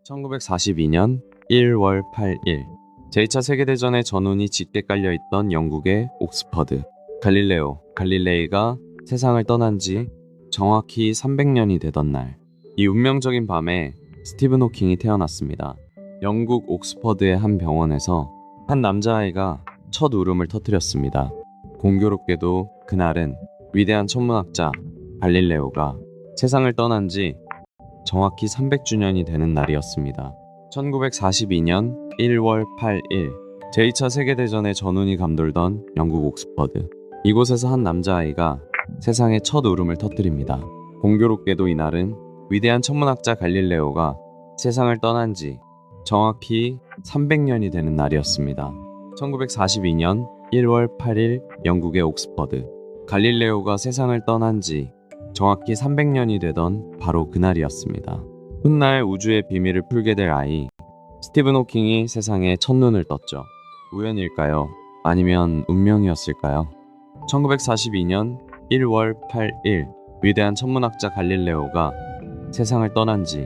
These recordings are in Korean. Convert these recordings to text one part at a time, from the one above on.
1942년 1월 8일 제2차 세계대전의 전운이 짙게 깔려있던 영국의 옥스퍼드. 갈릴레이가 세상을 떠난 지 정확히 300년이 되던 날, 이 운명적인 밤에 스티븐 호킹이 태어났습니다. 영국 옥스퍼드의 한 병원에서 한 남자아이가 첫 울음을 터뜨렸습니다. 공교롭게도 그날은 위대한 천문학자 갈릴레오가 세상을 떠난 지 정확히 300주년이 되는 날이었습니다. 1942년 1월 8일 제2차 세계대전의 전운이 감돌던 영국 옥스퍼드. 이곳에서 한 남자아이가 세상에 첫 울음을 터뜨립니다. 공교롭게도 이날은 위대한 천문학자 갈릴레오가 세상을 떠난 지 정확히 300년이 되는 날이었습니다. 1942년 1월 8일 영국의 옥스퍼드. 갈릴레오가 세상을 떠난 지 정확히 300년이 되던 바로 그날이었습니다. 훗날 우주의 비밀을 풀게 될 아이, 스티븐 호킹이 세상에 첫눈을 떴죠. 우연일까요? 아니면 운명이었을까요? 1942년 1월 8일 위대한 천문학자 갈릴레오가 세상을 떠난 지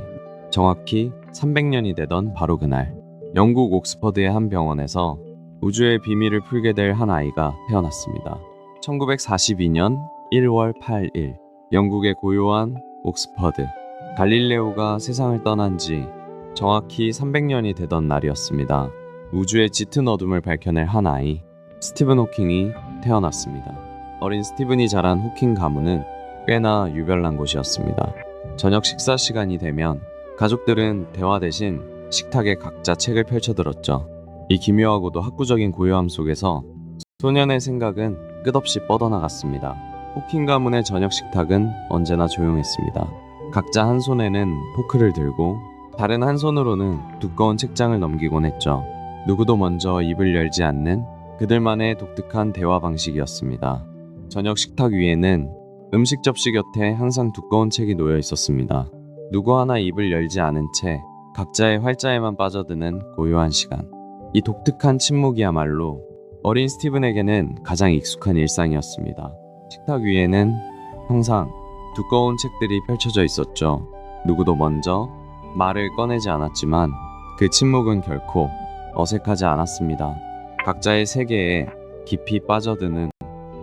정확히 300년이 되던 바로 그날, 영국 옥스퍼드의 한 병원에서 우주의 비밀을 풀게 될 한 아이가 태어났습니다. 1942년 1월 8일 영국의 고요한 옥스퍼드. 갈릴레오가 세상을 떠난 지 정확히 300년이 되던 날이었습니다. 우주의 짙은 어둠을 밝혀낼 한 아이, 스티븐 호킹이 태어났습니다. 어린 스티븐이 자란 호킹 가문은 꽤나 유별난 곳이었습니다. 저녁 식사 시간이 되면 가족들은 대화 대신 식탁에 각자 책을 펼쳐들었죠. 이 기묘하고도 학구적인 고요함 속에서 소년의 생각은 끝없이 뻗어나갔습니다. 호킹 가문의 저녁 식탁은 언제나 조용했습니다. 각자 한 손에는 포크를 들고 다른 한 손으로는 두꺼운 책장을 넘기곤 했죠. 누구도 먼저 입을 열지 않는 그들만의 독특한 대화 방식이었습니다. 저녁 식탁 위에는 음식 접시 곁에 항상 두꺼운 책이 놓여 있었습니다. 누구 하나 입을 열지 않은 채 각자의 활자에만 빠져드는 고요한 시간. 이 독특한 침묵이야말로 어린 스티븐에게는 가장 익숙한 일상이었습니다. 식탁 위에는 항상 두꺼운 책들이 펼쳐져 있었죠. 누구도 먼저 말을 꺼내지 않았지만 그 침묵은 결코 어색하지 않았습니다. 각자의 세계에 깊이 빠져드는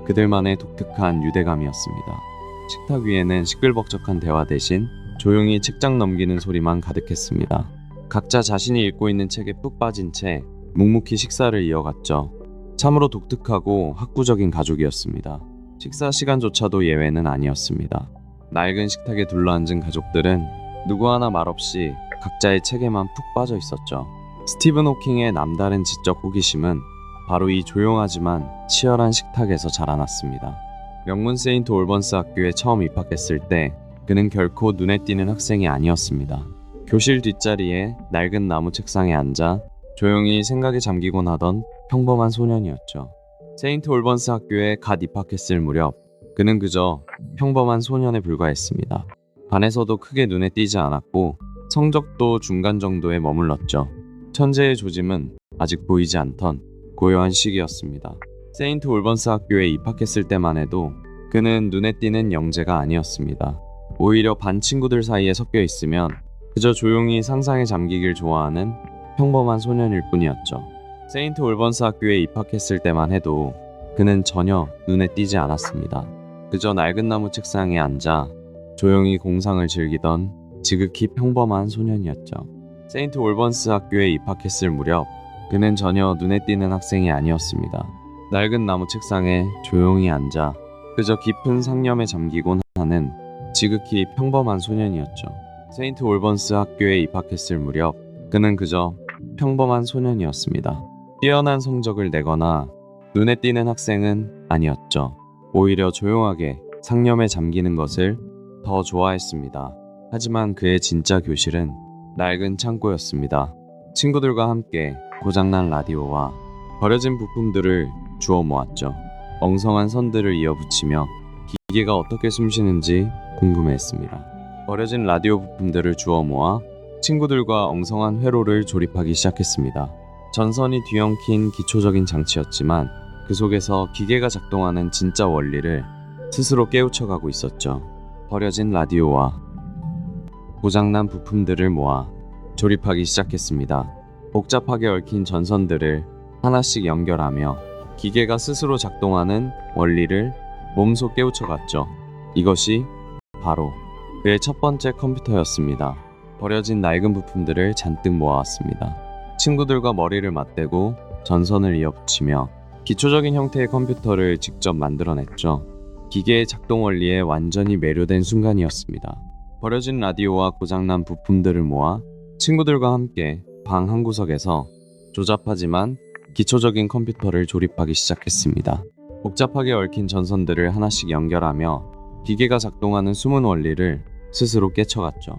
그들만의 독특한 유대감이었습니다. 식탁 위에는 시끌벅적한 대화 대신 조용히 책장 넘기는 소리만 가득했습니다. 각자 자신이 읽고 있는 책에 푹 빠진 채 묵묵히 식사를 이어갔죠. 참으로 독특하고 학구적인 가족이었습니다. 식사 시간조차도 예외는 아니었습니다. 낡은 식탁에 둘러앉은 가족들은 누구 하나 말없이 각자의 책에만 푹 빠져 있었죠. 스티븐 호킹의 남다른 지적 호기심은 바로 이 조용하지만 치열한 식탁에서 자라났습니다. 명문 세인트 올번스 학교에 처음 입학했을 때 그는 결코 눈에 띄는 학생이 아니었습니다. 교실 뒷자리에 낡은 나무 책상에 앉아 조용히 생각에 잠기곤 하던 평범한 소년이었죠. 세인트 올번스 학교에 갓 입학했을 무렵 그는 그저 평범한 소년에 불과했습니다. 반에서도 크게 눈에 띄지 않았고 성적도 중간 정도에 머물렀죠. 천재의 조짐은 아직 보이지 않던 고요한 시기였습니다. 세인트 올번스 학교에 입학했을 때만 해도 그는 눈에 띄는 영재가 아니었습니다. 오히려 반 친구들 사이에 섞여 있으면 그저 조용히 상상에 잠기길 좋아하는 평범한 소년일 뿐이었죠. 세인트 올번스 학교에 입학했을 때만 해도 그는 전혀 눈에 띄지 않았습니다. 그저 낡은 나무 책상에 앉아 조용히 공상을 즐기던 지극히 평범한 소년이었죠. 세인트 올번스 학교에 입학했을 무렵 그는 전혀 눈에 띄는 학생이 아니었습니다. 낡은 나무 책상에 조용히 앉아 그저 깊은 상념에 잠기곤 하는 지극히 평범한 소년이었죠. 세인트 올번스 학교에 입학했을 무렵 그는 그저 평범한 소년이었습니다. 뛰어난 성적을 내거나 눈에 띄는 학생은 아니었죠. 오히려 조용하게 상념에 잠기는 것을 더 좋아했습니다. 하지만 그의 진짜 교실은 낡은 창고였습니다. 친구들과 함께 고장난 라디오와 버려진 부품들을 주워 모았죠. 엉성한 선들을 이어 붙이며 기계가 어떻게 숨쉬는지 궁금해했습니다. 버려진 라디오 부품들을 주워 모아 친구들과 엉성한 회로를 조립하기 시작했습니다. 전선이 뒤엉킨 기초적인 장치였지만 그 속에서 기계가 작동하는 진짜 원리를 스스로 깨우쳐가고 있었죠. 버려진 라디오와 고장난 부품들을 모아 조립하기 시작했습니다. 복잡하게 얽힌 전선들을 하나씩 연결하며 기계가 스스로 작동하는 원리를 몸소 깨우쳐갔죠. 이것이 바로 그의 첫 번째 컴퓨터였습니다. 버려진 낡은 부품들을 잔뜩 모아왔습니다. 친구들과 머리를 맞대고 전선을 이어붙이며 기초적인 형태의 컴퓨터를 직접 만들어냈죠. 기계의 작동 원리에 완전히 매료된 순간이었습니다. 버려진 라디오와 고장난 부품들을 모아 친구들과 함께 방 한 구석에서 조잡하지만 기초적인 컴퓨터를 조립하기 시작했습니다. 복잡하게 얽힌 전선들을 하나씩 연결하며 기계가 작동하는 숨은 원리를 스스로 깨쳐갔죠.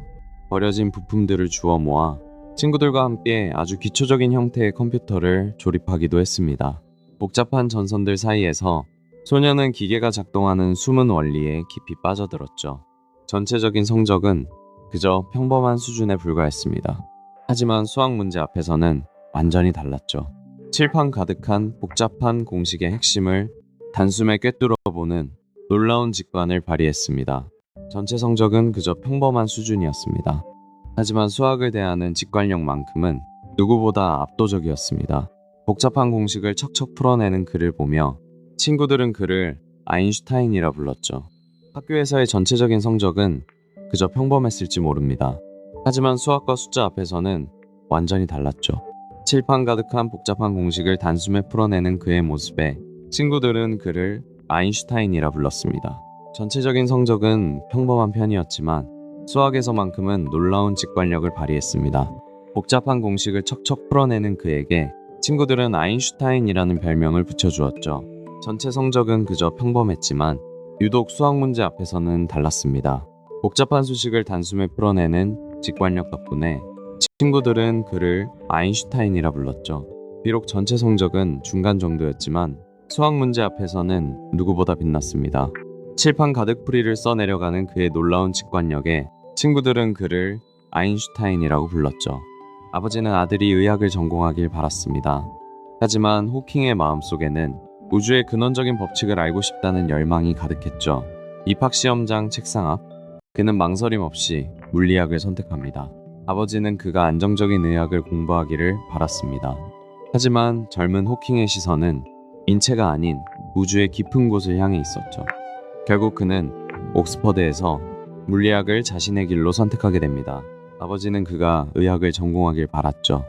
버려진 부품들을 주워 모아 친구들과 함께 아주 기초적인 형태의 컴퓨터를 조립하기도 했습니다. 복잡한 전선들 사이에서 소녀는 기계가 작동하는 숨은 원리에 깊이 빠져들었죠. 전체적인 성적은 그저 평범한 수준에 불과했습니다. 하지만 수학 문제 앞에서는 완전히 달랐죠. 칠판 가득한 복잡한 공식의 핵심을 단숨에 꿰뚫어보는 놀라운 직관을 발휘했습니다. 전체 성적은 그저 평범한 수준이었습니다. 하지만 수학을 대하는 직관력만큼은 누구보다 압도적이었습니다. 복잡한 공식을 척척 풀어내는 그를 보며 친구들은 그를 아인슈타인이라 불렀죠. 학교에서의 전체적인 성적은 그저 평범했을지 모릅니다. 하지만 수학과 숫자 앞에서는 완전히 달랐죠. 칠판 가득한 복잡한 공식을 단숨에 풀어내는 그의 모습에 친구들은 그를 아인슈타인이라 불렀습니다. 전체적인 성적은 평범한 편이었지만 수학에서만큼은 놀라운 직관력을 발휘했습니다. 복잡한 공식을 척척 풀어내는 그에게 친구들은 아인슈타인이라는 별명을 붙여주었죠. 전체 성적은 그저 평범했지만 유독 수학 문제 앞에서는 달랐습니다. 복잡한 수식을 단숨에 풀어내는 직관력 덕분에 친구들은 그를 아인슈타인이라 불렀죠. 비록 전체 성적은 중간 정도였지만 수학 문제 앞에서는 누구보다 빛났습니다. 칠판 가득 풀이를 써내려가는 그의 놀라운 직관력에 친구들은 그를 아인슈타인이라고 불렀죠. 아버지는 아들이 의학을 전공하길 바랐습니다. 하지만 호킹의 마음속에는 우주의 근원적인 법칙을 알고 싶다는 열망이 가득했죠. 입학시험장 책상 앞, 그는 망설임 없이 물리학을 선택합니다. 아버지는 그가 안정적인 의학을 공부하기를 바랐습니다. 하지만 젊은 호킹의 시선은 인체가 아닌 우주의 깊은 곳을 향해 있었죠. 결국 그는 옥스퍼드에서 물리학을 자신의 길로 선택하게 됩니다. 아버지는 그가 의학을 전공하길 바랐죠.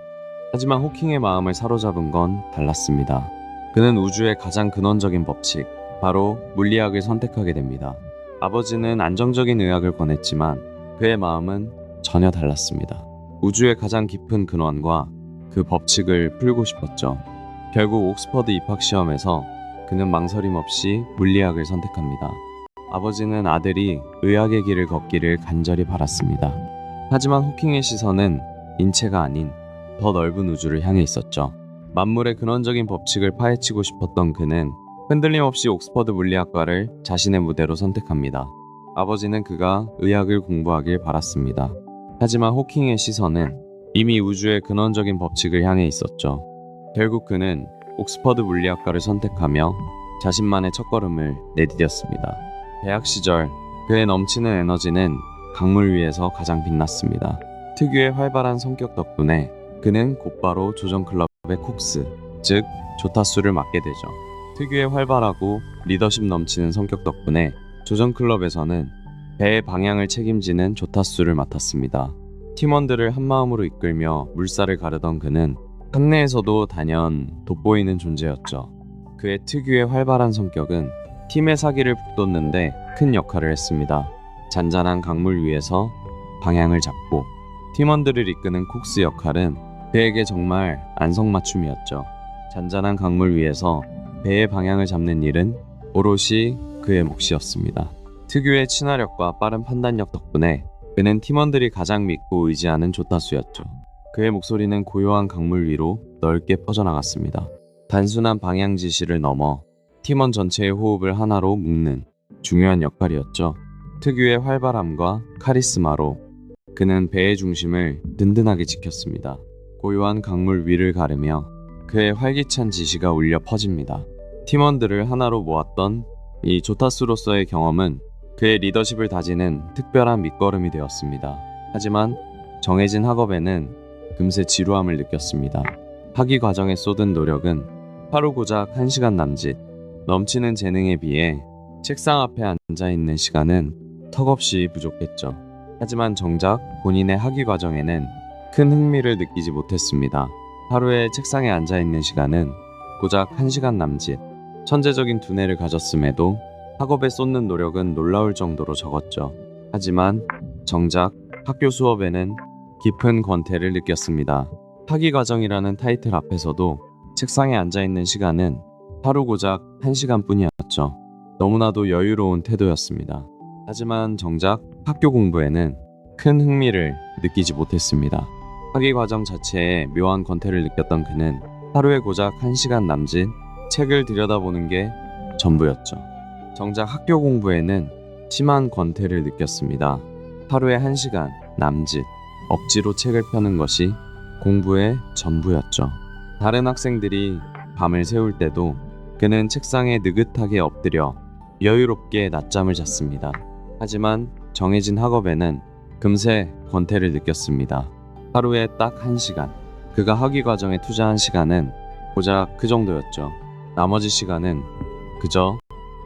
하지만 호킹의 마음을 사로잡은 건 달랐습니다. 그는 우주의 가장 근원적인 법칙, 바로 물리학을 선택하게 됩니다. 아버지는 안정적인 의학을 권했지만 그의 마음은 전혀 달랐습니다. 우주의 가장 깊은 근원과 그 법칙을 풀고 싶었죠. 결국 옥스퍼드 입학시험에서 그는 망설임 없이 물리학을 선택합니다. 아버지는 아들이 의학의 길을 걷기를 간절히 바랐습니다. 하지만 호킹의 시선은 인체가 아닌 더 넓은 우주를 향해 있었죠. 만물의 근원적인 법칙을 파헤치고 싶었던 그는 흔들림 없이 옥스퍼드 물리학과를 자신의 무대로 선택합니다. 아버지는 그가 의학을 공부하길 바랐습니다. 하지만 호킹의 시선은 이미 우주의 근원적인 법칙을 향해 있었죠. 결국 그는 옥스퍼드 물리학과를 선택하며 자신만의 첫걸음을 내디뎠습니다. 대학 시절 그의 넘치는 에너지는 강물 위에서 가장 빛났습니다. 특유의 활발한 성격 덕분에 그는 곧바로 조정클럽의 콕스, 즉 조타수를 맡게 되죠. 특유의 활발하고 리더십 넘치는 성격 덕분에 조정클럽에서는 배의 방향을 책임지는 조타수를 맡았습니다. 팀원들을 한마음으로 이끌며 물살을 가르던 그는 학내에서도 단연 돋보이는 존재였죠. 그의 특유의 활발한 성격은 팀의 사기를 북돋는데 큰 역할을 했습니다. 잔잔한 강물 위에서 방향을 잡고 팀원들을 이끄는 콕스 역할은 그에게 정말 안성맞춤이었죠. 잔잔한 강물 위에서 배의 방향을 잡는 일은 오롯이 그의 몫이었습니다. 특유의 친화력과 빠른 판단력 덕분에 그는 팀원들이 가장 믿고 의지하는 조타수였죠. 그의 목소리는 고요한 강물 위로 넓게 퍼져나갔습니다. 단순한 방향 지시를 넘어 팀원 전체의 호흡을 하나로 묶는 중요한 역할이었죠. 특유의 활발함과 카리스마로 그는 배의 중심을 든든하게 지켰습니다. 고요한 강물 위를 가르며 그의 활기찬 지시가 울려 퍼집니다. 팀원들을 하나로 모았던 이 조타수로서의 경험은 그의 리더십을 다지는 특별한 밑거름이 되었습니다. 하지만 정해진 학업에는 금세 지루함을 느꼈습니다. 학위 과정에 쏟은 노력은 하루 고작 1시간 남짓. 넘치는 재능에 비해 책상 앞에 앉아있는 시간은 턱없이 부족했죠. 하지만 정작 본인의 학위 과정에는 큰 흥미를 느끼지 못했습니다. 하루에 책상에 앉아있는 시간은 고작 1시간 남짓. 천재적인 두뇌를 가졌음에도 학업에 쏟는 노력은 놀라울 정도로 적었죠. 하지만 정작 학교 수업에는 깊은 권태를 느꼈습니다. 학위 과정이라는 타이틀 앞에서도 책상에 앉아있는 시간은 하루 고작 1시간 뿐이었죠. 너무나도 여유로운 태도였습니다. 하지만 정작 학교 공부에는 큰 흥미를 느끼지 못했습니다. 학위 과정 자체에 묘한 권태를 느꼈던 그는 하루에 고작 1시간 남짓 책을 들여다보는 게 전부였죠. 정작 학교 공부에는 심한 권태를 느꼈습니다. 하루에 1시간 남짓 억지로 책을 펴는 것이 공부의 전부였죠. 다른 학생들이 밤을 새울 때도 그는 책상에 느긋하게 엎드려 여유롭게 낮잠을 잤습니다. 하지만 정해진 학업에는 금세 권태를 느꼈습니다. 하루에 딱 1시간. 그가 학위 과정에 투자한 시간은 고작 그 정도였죠. 나머지 시간은 그저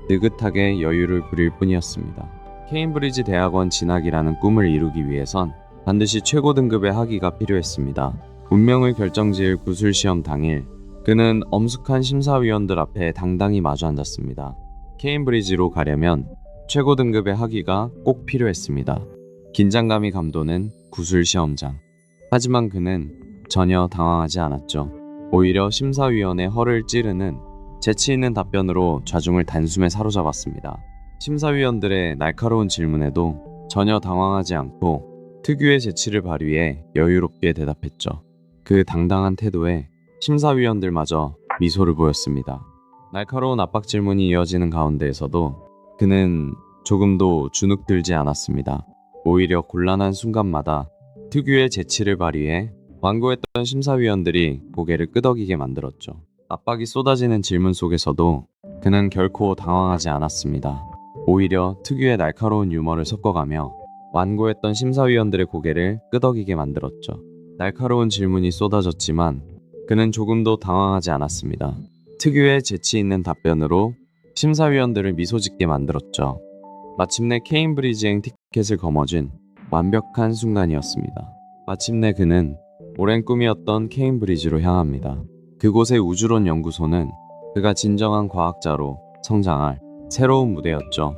느긋하게 여유를 부릴 뿐이었습니다. 케임브리지 대학원 진학이라는 꿈을 이루기 위해선 반드시 최고 등급의 학위가 필요했습니다. 운명을 결정지을 구술시험 당일, 그는 엄숙한 심사위원들 앞에 당당히 마주 앉았습니다. 케임브리지로 가려면 최고 등급의 학위가 꼭 필요했습니다. 긴장감이 감도는 구술시험장. 하지만 그는 전혀 당황하지 않았죠. 오히려 심사위원의 허를 찌르는 재치 있는 답변으로 좌중을 단숨에 사로잡았습니다. 심사위원들의 날카로운 질문에도 전혀 당황하지 않고 특유의 재치를 발휘해 여유롭게 대답했죠. 그 당당한 태도에 심사위원들마저 미소를 보였습니다. 날카로운 압박 질문이 이어지는 가운데에서도 그는 조금도 주눅들지 않았습니다. 오히려 곤란한 순간마다 특유의 재치를 발휘해 완고했던 심사위원들이 고개를 끄덕이게 만들었죠. 압박이 쏟아지는 질문 속에서도 그는 결코 당황하지 않았습니다. 오히려 특유의 날카로운 유머를 섞어가며 완고했던 심사위원들의 고개를 끄덕이게 만들었죠. 날카로운 질문이 쏟아졌지만 그는 조금도 당황하지 않았습니다. 특유의 재치 있는 답변으로 심사위원들을 미소 짓게 만들었죠. 마침내 케임브리지행 티켓을 거머쥔 완벽한 순간이었습니다. 마침내 그는 오랜 꿈이었던 케임브리지로 향합니다. 그곳의 우주론 연구소는 그가 진정한 과학자로 성장할 새로운 무대였죠.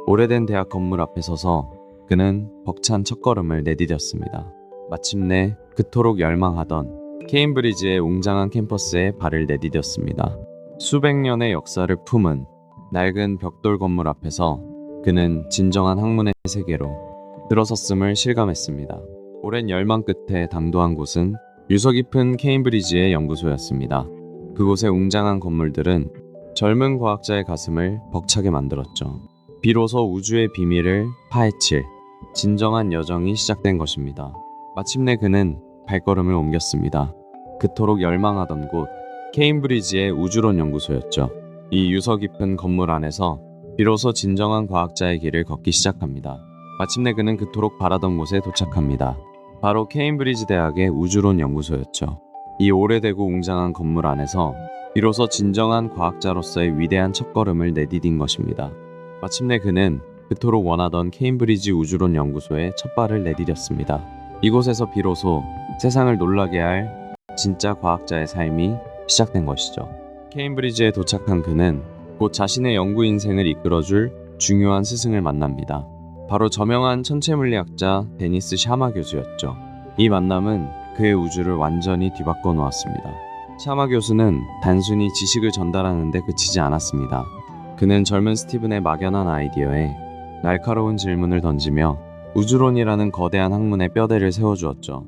오래된 대학 건물 앞에 서서 그는 벅찬 첫걸음을 내디뎠습니다. 마침내 그토록 열망하던 케임브리지의 웅장한 캠퍼스에 발을 내디뎠습니다. 수백 년의 역사를 품은 낡은 벽돌 건물 앞에서 그는 진정한 학문의 세계로 들어섰음을 실감했습니다. 오랜 열망 끝에 당도한 곳은 유서 깊은 케임브리지의 연구소였습니다. 그곳의 웅장한 건물들은 젊은 과학자의 가슴을 벅차게 만들었죠. 비로소 우주의 비밀을 파헤칠 진정한 여정이 시작된 것입니다. 마침내 그는 발걸음을 옮겼습니다. 그토록 열망하던 곳, 케임브리지의 우주론 연구소였죠. 이 유서 깊은 건물 안에서 비로소 진정한 과학자의 길을 걷기 시작합니다. 마침내 그는 그토록 바라던 곳에 도착합니다. 바로 케임브리지 대학의 우주론 연구소였죠. 이 오래되고 웅장한 건물 안에서 비로소 진정한 과학자로서의 위대한 첫걸음을 내디딘 것입니다. 마침내 그는 그토록 원하던 케임브리지 우주론 연구소에 첫 발을 내디뎠습니다. 이곳에서 비로소 세상을 놀라게 할 진짜 과학자의 삶이 시작된 것이죠. 케임브리지에 도착한 그는 곧 자신의 연구 인생을 이끌어줄 중요한 스승을 만납니다. 바로 저명한 천체물리학자 데니스 샤마 교수였죠. 이 만남은 그의 우주를 완전히 뒤바꿔 놓았습니다. 샤마 교수는 단순히 지식을 전달하는 데 그치지 않았습니다. 그는 젊은 스티븐의 막연한 아이디어에 날카로운 질문을 던지며 우주론이라는 거대한 학문의 뼈대를 세워주었죠.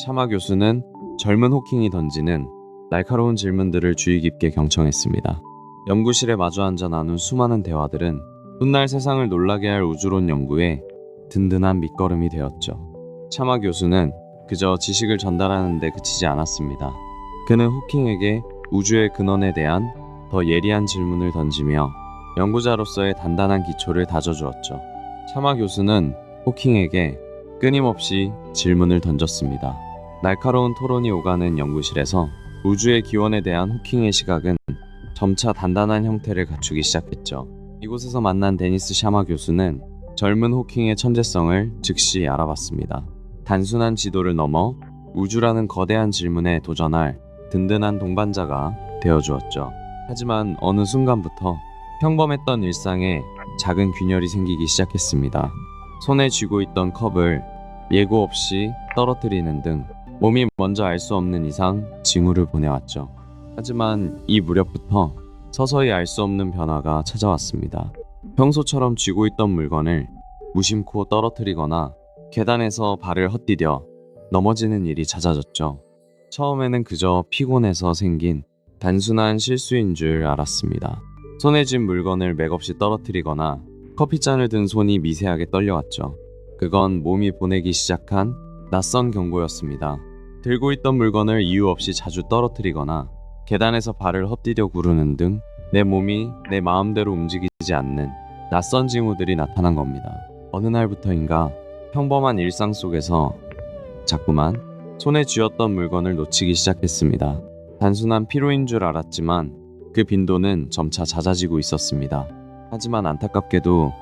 샤마 교수는 젊은 호킹이 던지는 날카로운 질문들을 주의 깊게 경청했습니다. 연구실에 마주 앉아 나눈 수많은 대화들은 훗날 세상을 놀라게 할 우주론 연구에 든든한 밑거름이 되었죠. 샤마 교수는 그저 지식을 전달하는 데 그치지 않았습니다. 그는 호킹에게 우주의 근원에 대한 더 예리한 질문을 던지며 연구자로서의 단단한 기초를 다져주었죠. 샤마 교수는 호킹에게 끊임없이 질문을 던졌습니다. 날카로운 토론이 오가는 연구실에서 우주의 기원에 대한 호킹의 시각은 점차 단단한 형태를 갖추기 시작했죠. 이곳에서 만난 데니스 샤마 교수는 젊은 호킹의 천재성을 즉시 알아봤습니다. 단순한 지도를 넘어 우주라는 거대한 질문에 도전할 든든한 동반자가 되어주었죠. 하지만 어느 순간부터 평범했던 일상에 작은 균열이 생기기 시작했습니다. 손에 쥐고 있던 컵을 예고 없이 떨어뜨리는 등 몸이 먼저 알 수 없는 이상 징후를 보내왔죠. 하지만 이 무렵부터 서서히 알 수 없는 변화가 찾아왔습니다. 평소처럼 쥐고 있던 물건을 무심코 떨어뜨리거나 계단에서 발을 헛디뎌 넘어지는 일이 잦아졌죠. 처음에는 그저 피곤해서 생긴 단순한 실수인 줄 알았습니다. 손에 쥔 물건을 맥없이 떨어뜨리거나 커피잔을 든 손이 미세하게 떨려왔죠. 그건 몸이 보내기 시작한 낯선 경고였습니다. 들고 있던 물건을 이유 없이 자주 떨어뜨리거나 계단에서 발을 헛디뎌 구르는 등 내 몸이 내 마음대로 움직이지 않는 낯선 징후들이 나타난 겁니다. 어느 날부터인가 평범한 일상 속에서 자꾸만 손에 쥐었던 물건을 놓치기 시작했습니다. 단순한 피로인 줄 알았지만 그 빈도는 점차 잦아지고 있었습니다. 하지만 안타깝게도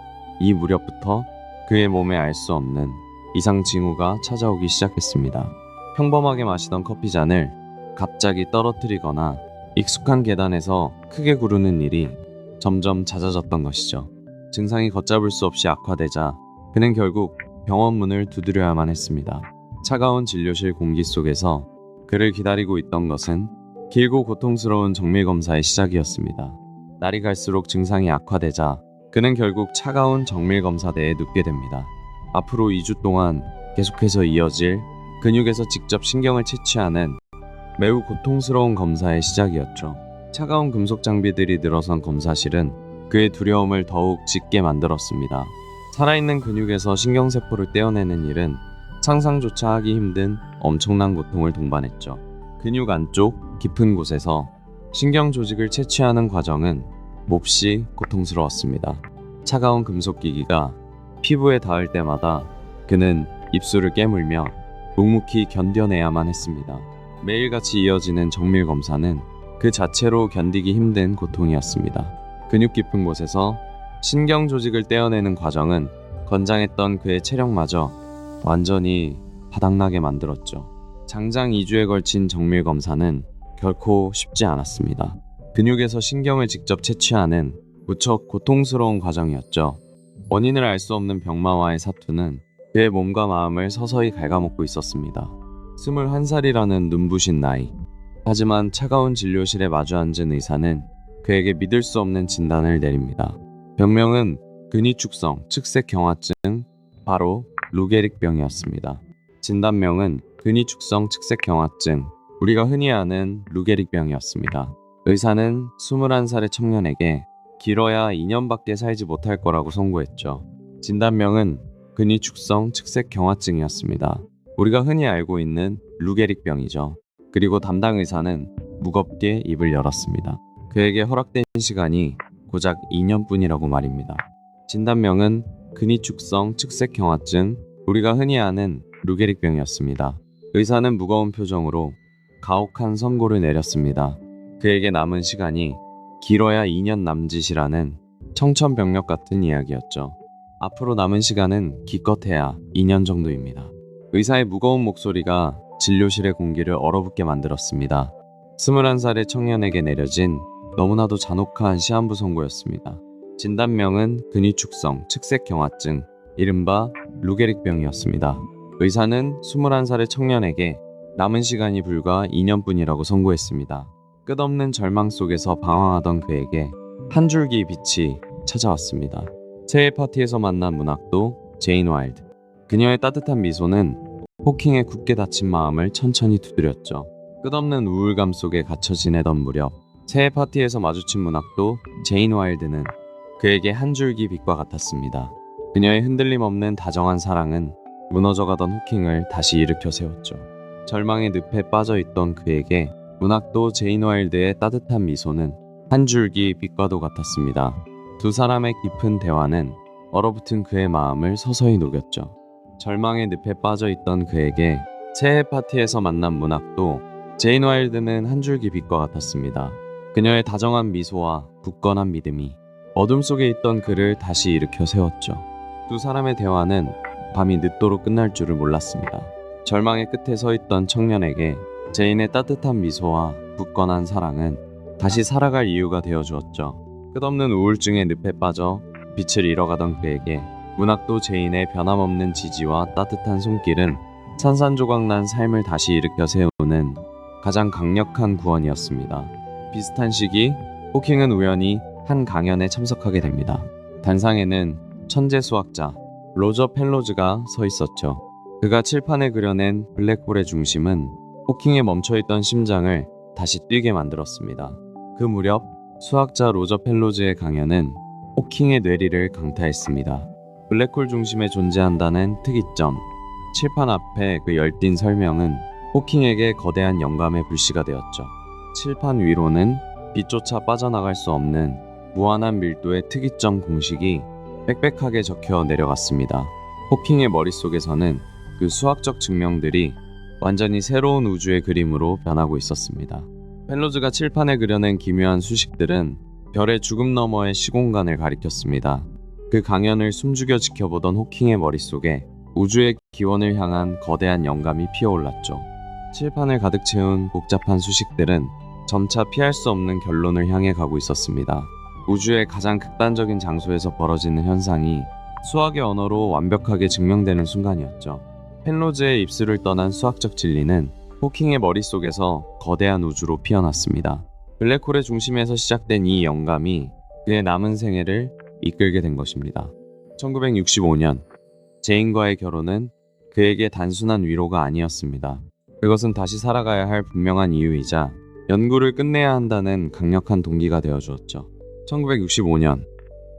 이 무렵부터 그의 몸에 알 수 없는 이상 징후가 찾아오기 시작했습니다. 평범하게 마시던 커피잔을 갑자기 떨어뜨리거나 익숙한 계단에서 크게 구르는 일이 점점 잦아졌던 것이죠. 증상이 걷잡을 수 없이 악화되자 그는 결국 병원 문을 두드려야만 했습니다. 차가운 진료실 공기 속에서 그를 기다리고 있던 것은 길고 고통스러운 정밀검사의 시작이었습니다. 날이 갈수록 증상이 악화되자 그는 결국 차가운 정밀검사대에 눕게 됩니다. 앞으로 2주 동안 계속해서 이어질 근육에서 직접 신경을 채취하는 매우 고통스러운 검사의 시작이었죠. 차가운 금속 장비들이 늘어선 검사실은 그의 두려움을 더욱 짙게 만들었습니다. 살아있는 근육에서 신경세포를 떼어내는 일은 상상조차 하기 힘든 엄청난 고통을 동반했죠. 근육 안쪽 깊은 곳에서 신경 조직을 채취하는 과정은 몹시 고통스러웠습니다. 차가운 금속 기기가 피부에 닿을 때마다 그는 입술을 깨물며 묵묵히 견뎌내야만 했습니다. 매일같이 이어지는 정밀 검사는 그 자체로 견디기 힘든 고통이었습니다. 근육 깊은 곳에서 신경 조직을 떼어내는 과정은 건장했던 그의 체력마저 완전히 바닥나게 만들었죠. 장장 2주에 걸친 정밀 검사는 결코 쉽지 않았습니다. 근육에서 신경을 직접 채취하는 무척 고통스러운 과정이었죠. 원인을 알 수 없는 병마와의 사투는 그의 몸과 마음을 서서히 갉아먹고 있었습니다. 21살이라는 눈부신 나이. 하지만 차가운 진료실에 마주 앉은 의사는 그에게 믿을 수 없는 진단을 내립니다. 병명은 근위축성 측색경화증, 바로 루게릭병이었습니다. 진단명은 근위축성 측색경화증, 우리가 흔히 아는 루게릭병이었습니다. 의사는 21살의 청년에게 길어야 2년밖에 살지 못할 거라고 선고했죠. 진단명은 근위축성 측색경화증이었습니다. 우리가 흔히 알고 있는 루게릭병이죠. 그리고 담당 의사는 무겁게 입을 열었습니다. 그에게 허락된 시간이 고작 2년뿐이라고 말입니다. 진단명은 근위축성 측색경화증, 우리가 흔히 아는 루게릭병이었습니다. 의사는 무거운 표정으로 가혹한 선고를 내렸습니다. 그에게 남은 시간이 길어야 2년 남짓이라는 청천벽력 같은 이야기였죠. 앞으로 남은 시간은 기껏해야 2년 정도입니다. 의사의 무거운 목소리가 진료실의 공기를 얼어붙게 만들었습니다. 21살의 청년에게 내려진 너무나도 잔혹한 시한부 선고였습니다. 진단명은 근위축성 측색경화증, 이른바 루게릭병이었습니다. 의사는 21살의 청년에게 남은 시간이 불과 2년뿐이라고 선고했습니다. 끝없는 절망 속에서 방황하던 그에게 한 줄기 빛이 찾아왔습니다. 새해 파티에서 만난 문학도 제인 와일드. 그녀의 따뜻한 미소는 호킹의 굳게 닫힌 마음을 천천히 두드렸죠. 끝없는 우울감 속에 갇혀 지내던 무렵 새해 파티에서 마주친 문학도 제인 와일드는 그에게 한 줄기 빛과 같았습니다. 그녀의 흔들림 없는 다정한 사랑은 무너져가던 호킹을 다시 일으켜 세웠죠. 절망의 늪에 빠져있던 그에게 문학도 제인 와일드의 따뜻한 미소는 한 줄기 빛과도 같았습니다. 두 사람의 깊은 대화는 얼어붙은 그의 마음을 서서히 녹였죠. 절망의 늪에 빠져있던 그에게 새해 파티에서 만난 문학도 제인 와일드는 한 줄기 빛과 같았습니다. 그녀의 다정한 미소와 굳건한 믿음이 어둠 속에 있던 그를 다시 일으켜 세웠죠. 두 사람의 대화는 밤이 늦도록 끝날 줄을 몰랐습니다. 절망의 끝에 서 있던 청년에게 제인의 따뜻한 미소와 굳건한 사랑은 다시 살아갈 이유가 되어 주었죠. 끝없는 우울증의 늪에 빠져 빛을 잃어가던 그에게 문학도 제인의 변함없는 지지와 따뜻한 손길은 산산조각난 삶을 다시 일으켜 세우는 가장 강력한 구원이었습니다. 비슷한 시기 호킹은 우연히 한 강연에 참석하게 됩니다. 단상에는 천재 수학자 로저 펠로즈가 서 있었죠. 그가 칠판에 그려낸 블랙홀의 중심은 호킹의 멈춰있던 심장을 다시 뛰게 만들었습니다. 그 무렵 수학자 로저 펠로즈의 강연은 호킹의 뇌리를 강타했습니다. 블랙홀 중심에 존재한다는 특이점, 칠판 앞에 그 열띤 설명은 호킹에게 거대한 영감의 불씨가 되었죠. 칠판 위로는 빛조차 빠져나갈 수 없는 무한한 밀도의 특이점 공식이 빽빽하게 적혀 내려갔습니다. 호킹의 머릿속에서는 그 수학적 증명들이 완전히 새로운 우주의 그림으로 변하고 있었습니다. 펠로즈가 칠판에 그려낸 기묘한 수식들은 별의 죽음 너머의 시공간을 가리켰습니다. 그 강연을 숨죽여 지켜보던 호킹의 머릿속에 우주의 기원을 향한 거대한 영감이 피어올랐죠. 칠판을 가득 채운 복잡한 수식들은 점차 피할 수 없는 결론을 향해 가고 있었습니다. 우주의 가장 극단적인 장소에서 벌어지는 현상이 수학의 언어로 완벽하게 증명되는 순간이었죠. 펠로즈의 입술을 떠난 수학적 진리는 호킹의 머릿속에서 거대한 우주로 피어났습니다. 블랙홀의 중심에서 시작된 이 영감이 그의 남은 생애를 이끌게 된 것입니다. 1965년 제인과의 결혼은 그에게 단순한 위로가 아니었습니다. 그것은 다시 살아가야 할 분명한 이유이자 연구를 끝내야 한다는 강력한 동기가 되어 주었죠. 1965년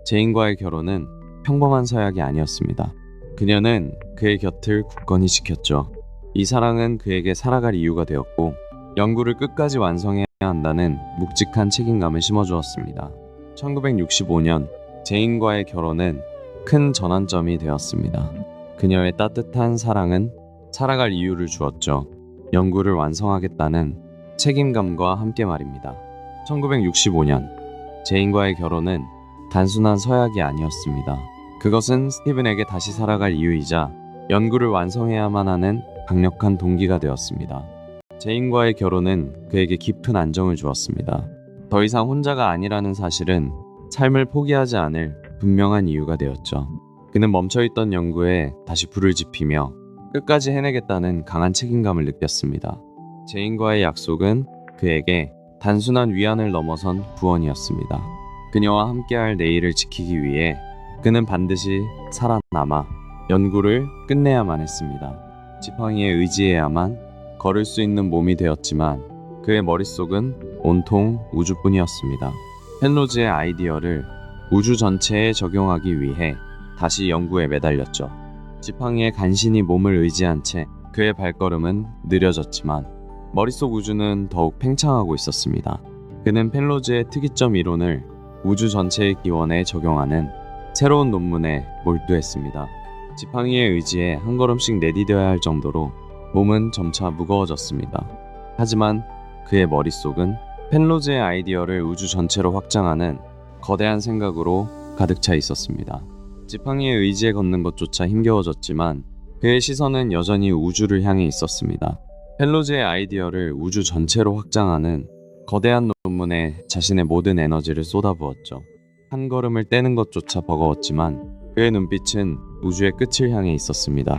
제인과의 결혼은 평범한 서약이 아니었습니다. 그녀는 그의 곁을 굳건히 지켰죠. 이 사랑은 그에게 살아갈 이유가 되었고 연구를 끝까지 완성해야 한다는 묵직한 책임감을 심어주었습니다. 1965년 제인과의 결혼은 큰 전환점이 되었습니다. 그녀의 따뜻한 사랑은 살아갈 이유를 주었죠. 연구를 완성하겠다는 책임감과 함께 말입니다. 1965년 제인과의 결혼은 단순한 서약이 아니었습니다. 그것은 스티븐에게 다시 살아갈 이유이자 연구를 완성해야만 하는 강력한 동기가 되었습니다. 제인과의 결혼은 그에게 깊은 안정을 주었습니다. 더 이상 혼자가 아니라는 사실은 삶을 포기하지 않을 분명한 이유가 되었죠. 그는 멈춰있던 연구에 다시 불을 지피며 끝까지 해내겠다는 강한 책임감을 느꼈습니다. 제인과의 약속은 그에게 단순한 위안을 넘어선 구원이었습니다. 그녀와 함께할 내일을 지키기 위해 그는 반드시 살아남아 연구를 끝내야만 했습니다. 지팡이에 의지해야만 걸을 수 있는 몸이 되었지만 그의 머릿속은 온통 우주뿐이었습니다. 펠로즈의 아이디어를 우주 전체에 적용하기 위해 다시 연구에 매달렸죠. 지팡이에 간신히 몸을 의지한 채 그의 발걸음은 느려졌지만 머릿속 우주는 더욱 팽창하고 있었습니다. 그는 펠로즈의 특이점 이론을 우주 전체의 기원에 적용하는 새로운 논문에 몰두했습니다. 지팡이에 의지해 한 걸음씩 내디뎌야 할 정도로 몸은 점차 무거워졌습니다. 하지만 그의 머릿속은 펠로즈의 아이디어를 우주 전체로 확장하는 거대한 생각으로 가득 차 있었습니다. 지팡이에 의지해 걷는 것조차 힘겨워졌지만 그의 시선은 여전히 우주를 향해 있었습니다. 펠로즈의 아이디어를 우주 전체로 확장하는 거대한 논문에 자신의 모든 에너지를 쏟아부었죠. 한 걸음을 떼는 것조차 버거웠지만 그의 눈빛은 우주의 끝을 향해 있었습니다.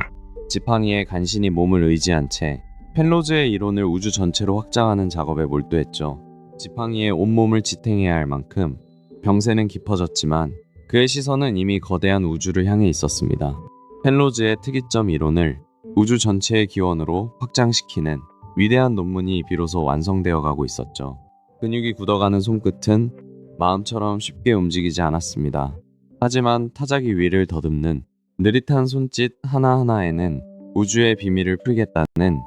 지팡이에 간신히 몸을 의지한 채 펠로즈의 이론을 우주 전체로 확장하는 작업에 몰두했죠. 지팡이에 온몸을 지탱해야 할 만큼 병세는 깊어졌지만 그의 시선은 이미 거대한 우주를 향해 있었습니다. 펠로즈의 특이점 이론을 우주 전체의 기원으로 확장시키는 위대한 논문이 비로소 완성되어 가고 있었죠. 근육이 굳어가는 손끝은 마음처럼 쉽게 움직이지 않았습니다. 하지만 타자기 위를 더듬는 느릿한 손짓 하나하나에는 우주의 비밀을 풀겠다는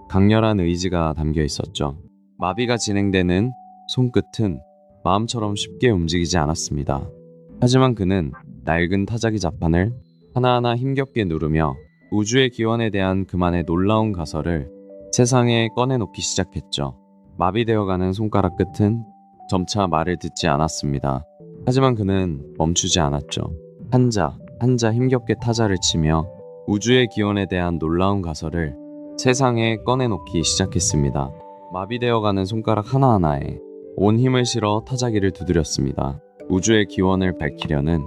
강렬한 의지가 담겨 있었죠. 마비가 진행되는 손끝은 마음처럼 쉽게 움직이지 않았습니다. 하지만 그는 낡은 타자기 자판을 하나하나 힘겹게 누르며 우주의 기원에 대한 그만의 놀라운 가설을 세상에 꺼내놓기 시작했죠. 마비되어가는 손가락 끝은 점차 말을 듣지 않았습니다. 하지만 그는 멈추지 않았죠. 한자 힘겹게 타자를 치며 우주의 기원에 대한 놀라운 가설을 세상에 꺼내놓기 시작했습니다. 마비되어가는 손가락 하나하나에 온 힘을 실어 타자기를 두드렸습니다. 우주의 기원을 밝히려는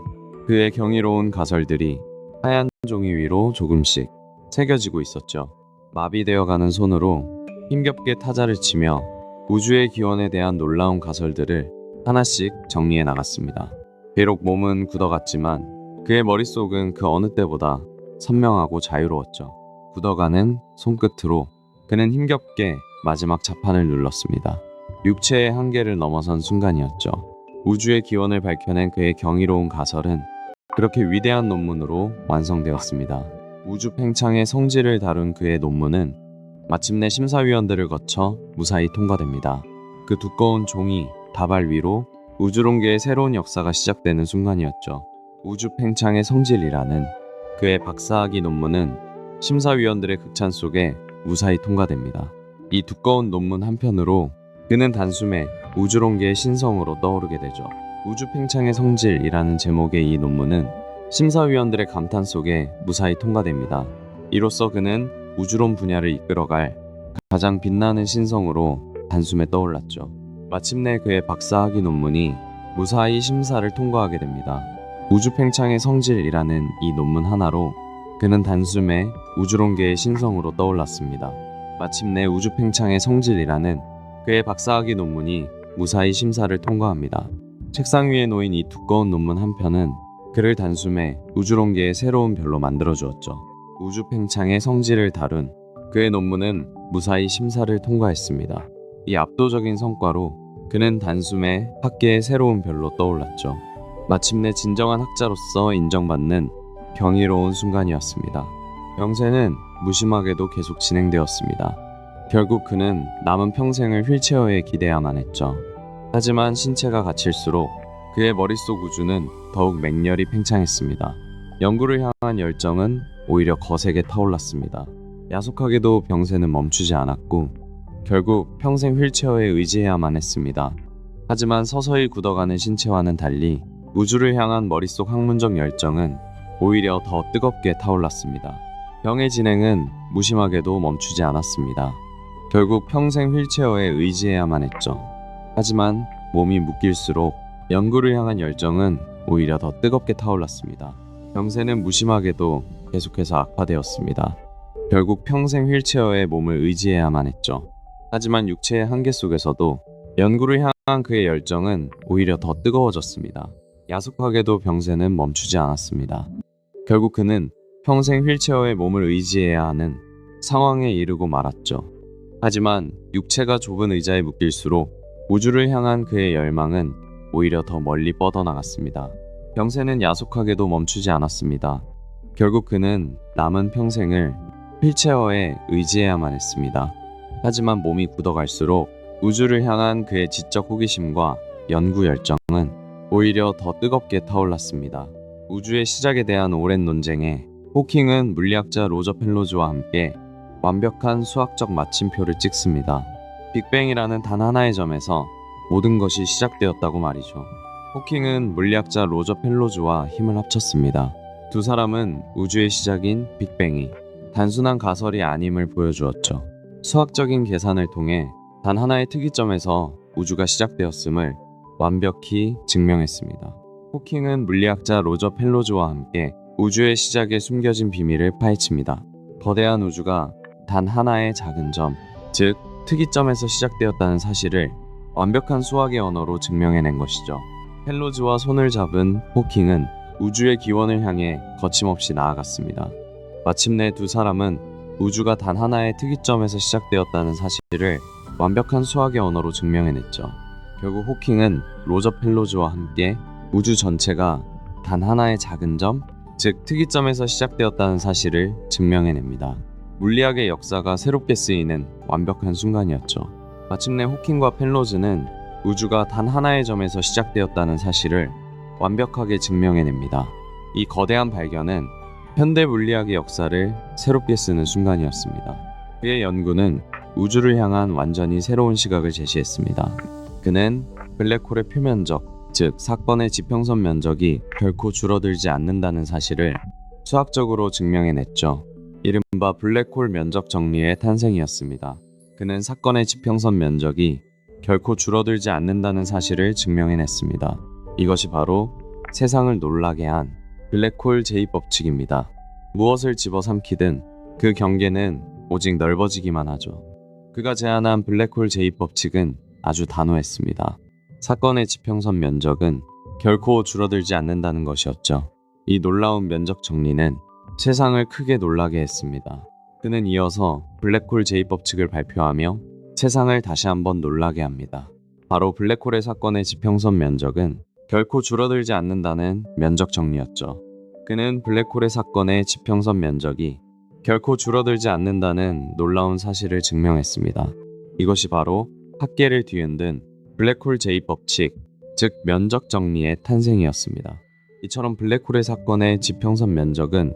그의 경이로운 가설들이 하얀 종이 위로 조금씩 새겨지고 있었죠. 마비되어가는 손으로 힘겹게 타자를 치며 우주의 기원에 대한 놀라운 가설들을 하나씩 정리해 나갔습니다. 비록 몸은 굳어갔지만 그의 머릿속은 그 어느 때보다 선명하고 자유로웠죠. 굳어가는 손끝으로 그는 힘겹게 마지막 자판을 눌렀습니다. 육체의 한계를 넘어선 순간이었죠. 우주의 기원을 밝혀낸 그의 경이로운 가설은 그렇게 위대한 논문으로 완성되었습니다. 우주 팽창의 성질을 다룬 그의 논문은 마침내 심사위원들을 거쳐 무사히 통과됩니다. 그 두꺼운 종이 다발 위로 우주론계의 새로운 역사가 시작되는 순간이었죠. 우주 팽창의 성질이라는 그의 박사학위 논문은 심사위원들의 극찬 속에 무사히 통과됩니다. 이 두꺼운 논문 한편으로 그는 단숨에 우주론계의 신성으로 떠오르게 되죠. 우주 팽창의 성질이라는 제목의 이 논문은 심사위원들의 감탄 속에 무사히 통과됩니다. 이로써 그는 우주론 분야를 이끌어갈 가장 빛나는 신성으로 단숨에 떠올랐죠. 마침내 그의 박사학위 논문이 무사히 심사를 통과하게 됩니다. 우주 팽창의 성질이라는 이 논문 하나로 그는 단숨에 우주론계의 신성으로 떠올랐습니다. 마침내 우주 팽창의 성질이라는 그의 박사학위 논문이 무사히 심사를 통과합니다. 책상 위에 놓인 이 두꺼운 논문 한 편은 그를 단숨에 우주론계의 새로운 별로 만들어주었죠. 우주 팽창의 성질을 다룬 그의 논문은 무사히 심사를 통과했습니다. 이 압도적인 성과로 그는 단숨에 학계의 새로운 별로 떠올랐죠. 마침내 진정한 학자로서 인정받는 경이로운 순간이었습니다. 병세는 무심하게도 계속 진행되었습니다. 결국 그는 남은 평생을 휠체어에 기대야만 했죠. 하지만 신체가 갇힐수록 그의 머릿속 우주는 더욱 맹렬히 팽창했습니다. 연구를 향한 열정은 오히려 거세게 타올랐습니다. 야속하게도 병세는 멈추지 않았고 결국 평생 휠체어에 의지해야만 했습니다. 하지만 서서히 굳어가는 신체와는 달리 우주를 향한 머릿속 학문적 열정은 오히려 더 뜨겁게 타올랐습니다. 병의 진행은 무심하게도 멈추지 않았습니다. 결국 평생 휠체어에 의지해야만 했죠. 하지만 몸이 묶일수록 연구를 향한 열정은 오히려 더 뜨겁게 타올랐습니다. 병세는 무심하게도 계속해서 악화되었습니다. 결국 평생 휠체어에 몸을 의지해야만 했죠. 하지만 육체의 한계 속에서도 연구를 향한 그의 열정은 오히려 더 뜨거워졌습니다. 야속하게도 병세는 멈추지 않았습니다. 결국 그는 평생 휠체어에 몸을 의지해야 하는 상황에 이르고 말았죠. 하지만 육체가 좁은 의자에 묶일수록 우주를 향한 그의 열망은 오히려 더 멀리 뻗어나갔습니다. 병세는 야속하게도 멈추지 않았습니다. 결국 그는 남은 평생을 휠체어에 의지해야만 했습니다. 하지만 몸이 굳어갈수록 우주를 향한 그의 지적 호기심과 연구 열정은 오히려 더 뜨겁게 타올랐습니다. 우주의 시작에 대한 오랜 논쟁에 호킹은 물리학자 로저 펠로즈와 함께 완벽한 수학적 마침표를 찍습니다. 빅뱅이라는 단 하나의 점에서 모든 것이 시작되었다고 말이죠. 호킹은 물리학자 로저 펠로즈와 힘을 합쳤습니다. 두 사람은 우주의 시작인 빅뱅이 단순한 가설이 아님을 보여주었죠. 수학적인 계산을 통해 단 하나의 특이점에서 우주가 시작되었음을 완벽히 증명했습니다. 호킹은 물리학자 로저 펠로즈와 함께 우주의 시작에 숨겨진 비밀을 파헤칩니다. 거대한 우주가 단 하나의 작은 점, 즉 특이점에서 시작되었다는 사실을 완벽한 수학의 언어로 증명해낸 것이죠. 펠로즈와 손을 잡은 호킹은 우주의 기원을 향해 거침없이 나아갔습니다. 마침내 두 사람은 우주가 단 하나의 특이점에서 시작되었다는 사실을 완벽한 수학의 언어로 증명해냈죠. 결국 호킹은 로저 펠로즈와 함께 우주 전체가 단 하나의 작은 점, 즉 특이점에서 시작되었다는 사실을 증명해냅니다. 물리학의 역사가 새롭게 쓰이는 완벽한 순간이었죠. 마침내 호킹과 펠로즈는 우주가 단 하나의 점에서 시작되었다는 사실을 완벽하게 증명해냅니다. 이 거대한 발견은 현대 물리학의 역사를 새롭게 쓰는 순간이었습니다. 그의 연구는 우주를 향한 완전히 새로운 시각을 제시했습니다. 그는 블랙홀의 표면적, 즉 사건의 지평선 면적이 결코 줄어들지 않는다는 사실을 수학적으로 증명해냈죠. 이른바 블랙홀 면적 정리의 탄생이었습니다. 그는 사건의 지평선 면적이 결코 줄어들지 않는다는 사실을 증명해냈습니다. 이것이 바로 세상을 놀라게 한 블랙홀 제2법칙입니다. 무엇을 집어삼키든 그 경계는 오직 넓어지기만 하죠. 그가 제안한 블랙홀 제2법칙은 아주 단호했습니다. 사건의 지평선 면적은 결코 줄어들지 않는다는 것이었죠. 이 놀라운 면적 정리는 세상을 크게 놀라게 했습니다. 그는 이어서 블랙홀 제2법칙을 발표하며 세상을 다시 한번 놀라게 합니다. 바로 블랙홀의 사건의 지평선 면적은 결코 줄어들지 않는다는 면적 정리였죠. 그는 블랙홀의 사건의 지평선 면적이 결코 줄어들지 않는다는 놀라운 사실을 증명했습니다. 이것이 바로 학계를 뒤흔든 블랙홀 제2법칙, 즉 면적 정리의 탄생이었습니다. 이처럼 블랙홀의 사건의 지평선 면적은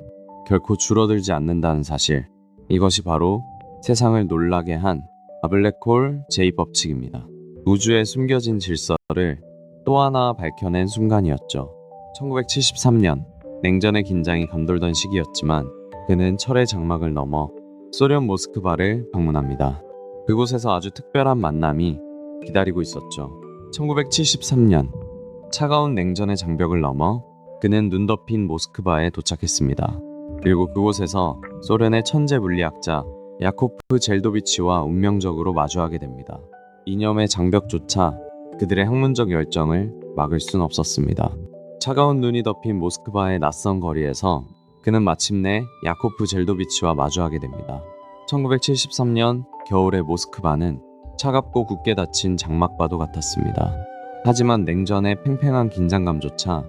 결코 줄어들지 않는다는 사실, 이것이 바로 세상을 놀라게 한 블랙홀 제2법칙입니다. 우주에 숨겨진 질서를 또 하나 밝혀낸 순간이었죠. 1973년 냉전의 긴장이 감돌던 시기였지만 그는 철의 장막을 넘어 소련 모스크바를 방문합니다. 그곳에서 아주 특별한 만남이 기다리고 있었죠. 1973년 차가운 냉전의 장벽을 넘어 그는 눈 덮인 모스크바에 도착했습니다. 그리고 그곳에서 소련의 천재 물리학자 야코프 젤도비치와 운명적으로 마주하게 됩니다. 이념의 장벽조차 그들의 학문적 열정을 막을 순 없었습니다. 차가운 눈이 덮인 모스크바의 낯선 거리에서 그는 마침내 야코프 젤도비치와 마주하게 됩니다. 1973년 겨울의 모스크바는 차갑고 굳게 닫힌 장막과도 같았습니다. 하지만 냉전의 팽팽한 긴장감조차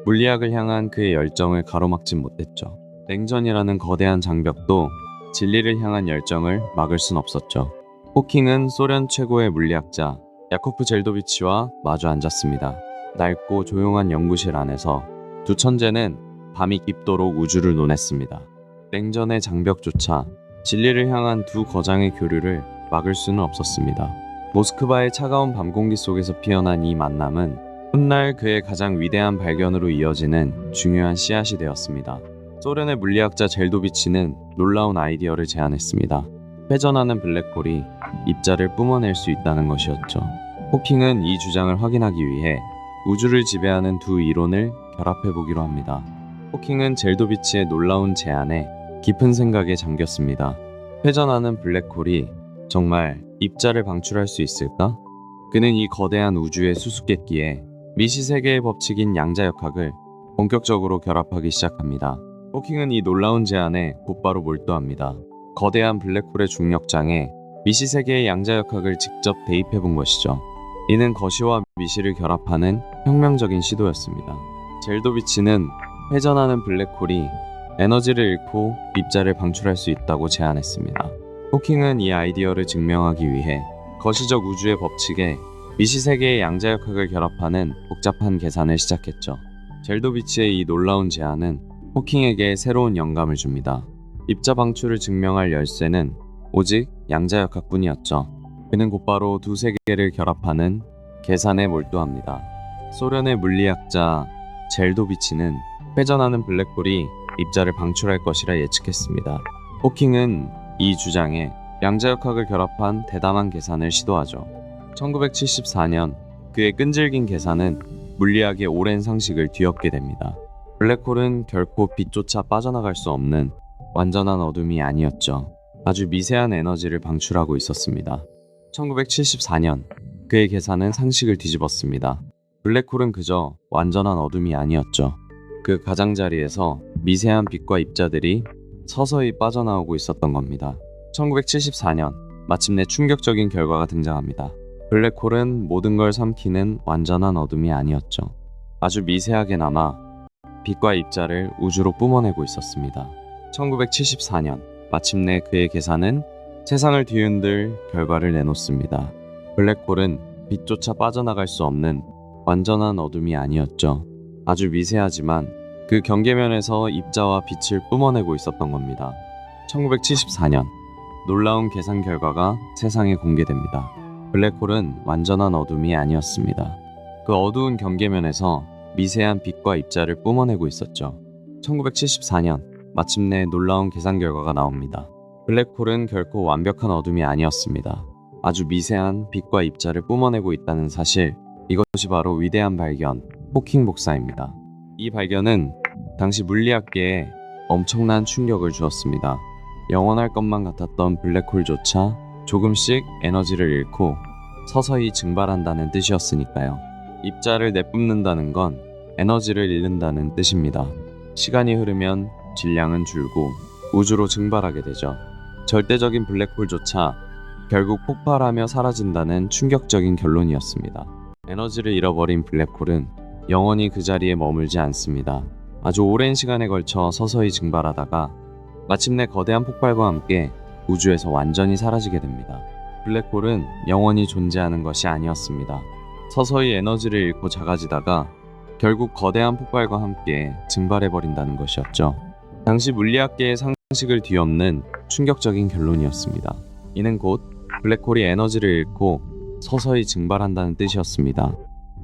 물리학을 향한 그의 열정을 가로막진 못했죠. 냉전이라는 거대한 장벽도 진리를 향한 열정을 막을 순 없었죠. 호킹은 소련 최고의 물리학자 야코프 젤도비치와 마주 앉았습니다. 낡고 조용한 연구실 안에서 두 천재는 밤이 깊도록 우주를 논했습니다. 냉전의 장벽조차 진리를 향한 두 거장의 교류를 막을 수는 없었습니다. 모스크바의 차가운 밤 공기 속에서 피어난 이 만남은 훗날 그의 가장 위대한 발견으로 이어지는 중요한 씨앗이 되었습니다. 소련의 물리학자 젤도비치는 놀라운 아이디어를 제안했습니다. 회전하는 블랙홀이 입자를 뿜어낼 수 있다는 것이었죠. 호킹은 이 주장을 확인하기 위해 우주를 지배하는 두 이론을 결합해보기로 합니다. 호킹은 젤도비치의 놀라운 제안에 깊은 생각에 잠겼습니다. 회전하는 블랙홀이 정말 입자를 방출할 수 있을까? 그는 이 거대한 우주의 수수께끼에 미시세계의 법칙인 양자역학을 본격적으로 결합하기 시작합니다. 호킹은 이 놀라운 제안에 곧바로 몰두합니다. 거대한 블랙홀의 중력장에 미시세계의 양자역학을 직접 대입해본 것이죠. 이는 거시와 미시를 결합하는 혁명적인 시도였습니다. 젤도비치는 회전하는 블랙홀이 에너지를 잃고 입자를 방출할 수 있다고 제안했습니다. 호킹은 이 아이디어를 증명하기 위해 거시적 우주의 법칙에 미시세계의 양자역학을 결합하는 복잡한 계산을 시작했죠. 젤도비치의 이 놀라운 제안은 호킹에게 새로운 영감을 줍니다. 입자 방출을 증명할 열쇠는 오직 양자역학뿐이었죠. 그는 곧바로 두 세계를 결합하는 계산에 몰두합니다. 소련의 물리학자 젤도비치는 회전하는 블랙홀이 입자를 방출할 것이라 예측했습니다. 호킹은 이 주장에 양자역학을 결합한 대담한 계산을 시도하죠. 1974년 그의 끈질긴 계산은 물리학의 오랜 상식을 뒤엎게 됩니다. 블랙홀은 결코 빛조차 빠져나갈 수 없는 완전한 어둠이 아니었죠. 아주 미세한 에너지를 방출하고 있었습니다. 1974년 그의 계산은 상식을 뒤집었습니다. 블랙홀은 그저 완전한 어둠이 아니었죠. 그 가장자리에서 미세한 빛과 입자들이 서서히 빠져나오고 있었던 겁니다. 1974년 마침내 충격적인 결과가 등장합니다. 블랙홀은 모든 걸 삼키는 완전한 어둠이 아니었죠. 아주 미세하게 남아 빛과 입자를 우주로 뿜어내고 있었습니다. 1974년 마침내 그의 계산은 세상을 뒤흔들 결과를 내놓습니다. 블랙홀은 빛조차 빠져나갈 수 없는 완전한 어둠이 아니었죠. 아주 미세하지만 그 경계면에서 입자와 빛을 뿜어내고 있었던 겁니다. 1974년 놀라운 계산 결과가 세상에 공개됩니다. 블랙홀은 완전한 어둠이 아니었습니다. 그 어두운 경계면에서 미세한 빛과 입자를 뿜어내고 있었죠. 1974년 마침내 놀라운 계산 결과가 나옵니다. 블랙홀은 결코 완벽한 어둠이 아니었습니다. 아주 미세한 빛과 입자를 뿜어내고 있다는 사실, 이것이 바로 위대한 발견, 호킹 복사입니다. 이 발견은 당시 물리학계에 엄청난 충격을 주었습니다. 영원할 것만 같았던 블랙홀조차 조금씩 에너지를 잃고 서서히 증발한다는 뜻이었으니까요. 입자를 내뿜는다는 건 에너지를 잃는다는 뜻입니다. 시간이 흐르면 질량은 줄고 우주로 증발하게 되죠. 절대적인 블랙홀조차 결국 폭발하며 사라진다는 충격적인 결론이었습니다. 에너지를 잃어버린 블랙홀은 영원히 그 자리에 머물지 않습니다. 아주 오랜 시간에 걸쳐 서서히 증발하다가 마침내 거대한 폭발과 함께 우주에서 완전히 사라지게 됩니다. 블랙홀은 영원히 존재하는 것이 아니었습니다. 서서히 에너지를 잃고 작아지다가 결국 거대한 폭발과 함께 증발해버린다는 것이었죠. 당시 물리학계의 상식을 뒤엎는 충격적인 결론이었습니다. 이는 곧 블랙홀이 에너지를 잃고 서서히 증발한다는 뜻이었습니다.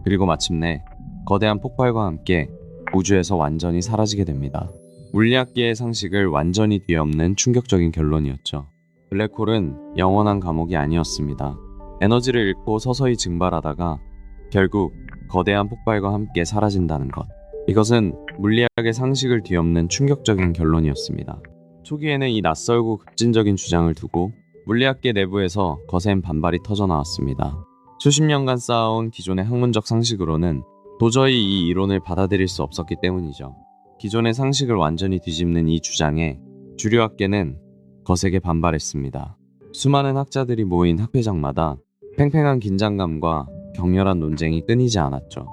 그리고 마침내 거대한 폭발과 함께 우주에서 완전히 사라지게 됩니다. 물리학계의 상식을 완전히 뒤엎는 충격적인 결론이었죠. 블랙홀은 영원한 감옥이 아니었습니다. 에너지를 잃고 서서히 증발하다가 결국 거대한 폭발과 함께 사라진다는 것. 이것은 물리학의 상식을 뒤엎는 충격적인 결론이었습니다. 초기에는 이 낯설고 급진적인 주장을 두고 물리학계 내부에서 거센 반발이 터져나왔습니다. 수십 년간 쌓아온 기존의 학문적 상식으로는 도저히 이 이론을 받아들일 수 없었기 때문이죠. 기존의 상식을 완전히 뒤집는 이 주장에 주류학계는 거세게 반발했습니다. 수많은 학자들이 모인 학회장마다 팽팽한 긴장감과 격렬한 논쟁이 끊이지 않았죠.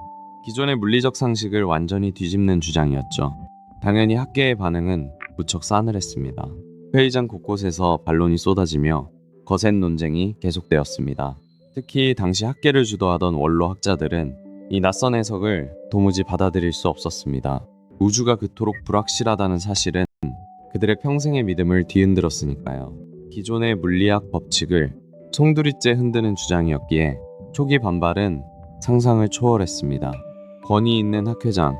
기존의 물리적 상식을 완전히 뒤집는 주장이었죠. 당연히 학계의 반응은 무척 싸늘했습니다. 회의장 곳곳에서 반론이 쏟아지며 거센 논쟁이 계속되었습니다. 특히 당시 학계를 주도하던 원로 학자들은 이 낯선 해석을 도무지 받아들일 수 없었습니다. 우주가 그토록 불확실하다는 사실은 그들의 평생의 믿음을 뒤흔들었으니까요. 기존의 물리학 법칙을 송두리째 흔드는 주장이었기에 초기 반발은 상상을 초월했습니다. 권위 있는 학회장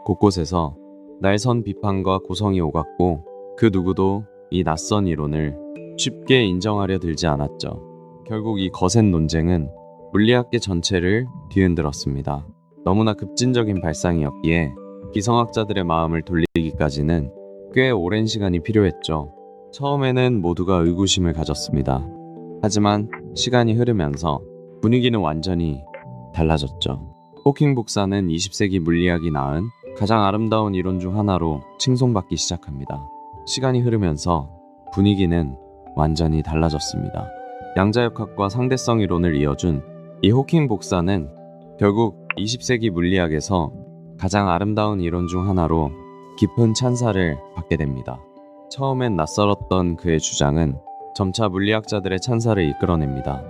곳곳에서 날선 비판과 고성이 오갔고 그 누구도 이 낯선 이론을 쉽게 인정하려 들지 않았죠. 결국 이 거센 논쟁은 물리학계 전체를 뒤흔들었습니다. 너무나 급진적인 발상이었기에 기성학자들의 마음을 돌리기까지는 꽤 오랜 시간이 필요했죠. 처음에는 모두가 의구심을 가졌습니다. 하지만 시간이 흐르면서 분위기는 완전히 달라졌죠. 호킹 복사는 20세기 물리학이 낳은 가장 아름다운 이론 중 하나로 칭송받기 시작합니다. 시간이 흐르면서 분위기는 완전히 달라졌습니다. 양자역학과 상대성 이론을 이어준 이 호킹 복사는 결국 20세기 물리학에서 가장 아름다운 이론 중 하나로 깊은 찬사를 받게 됩니다. 처음엔 낯설었던 그의 주장은 점차 물리학자들의 찬사를 이끌어냅니다.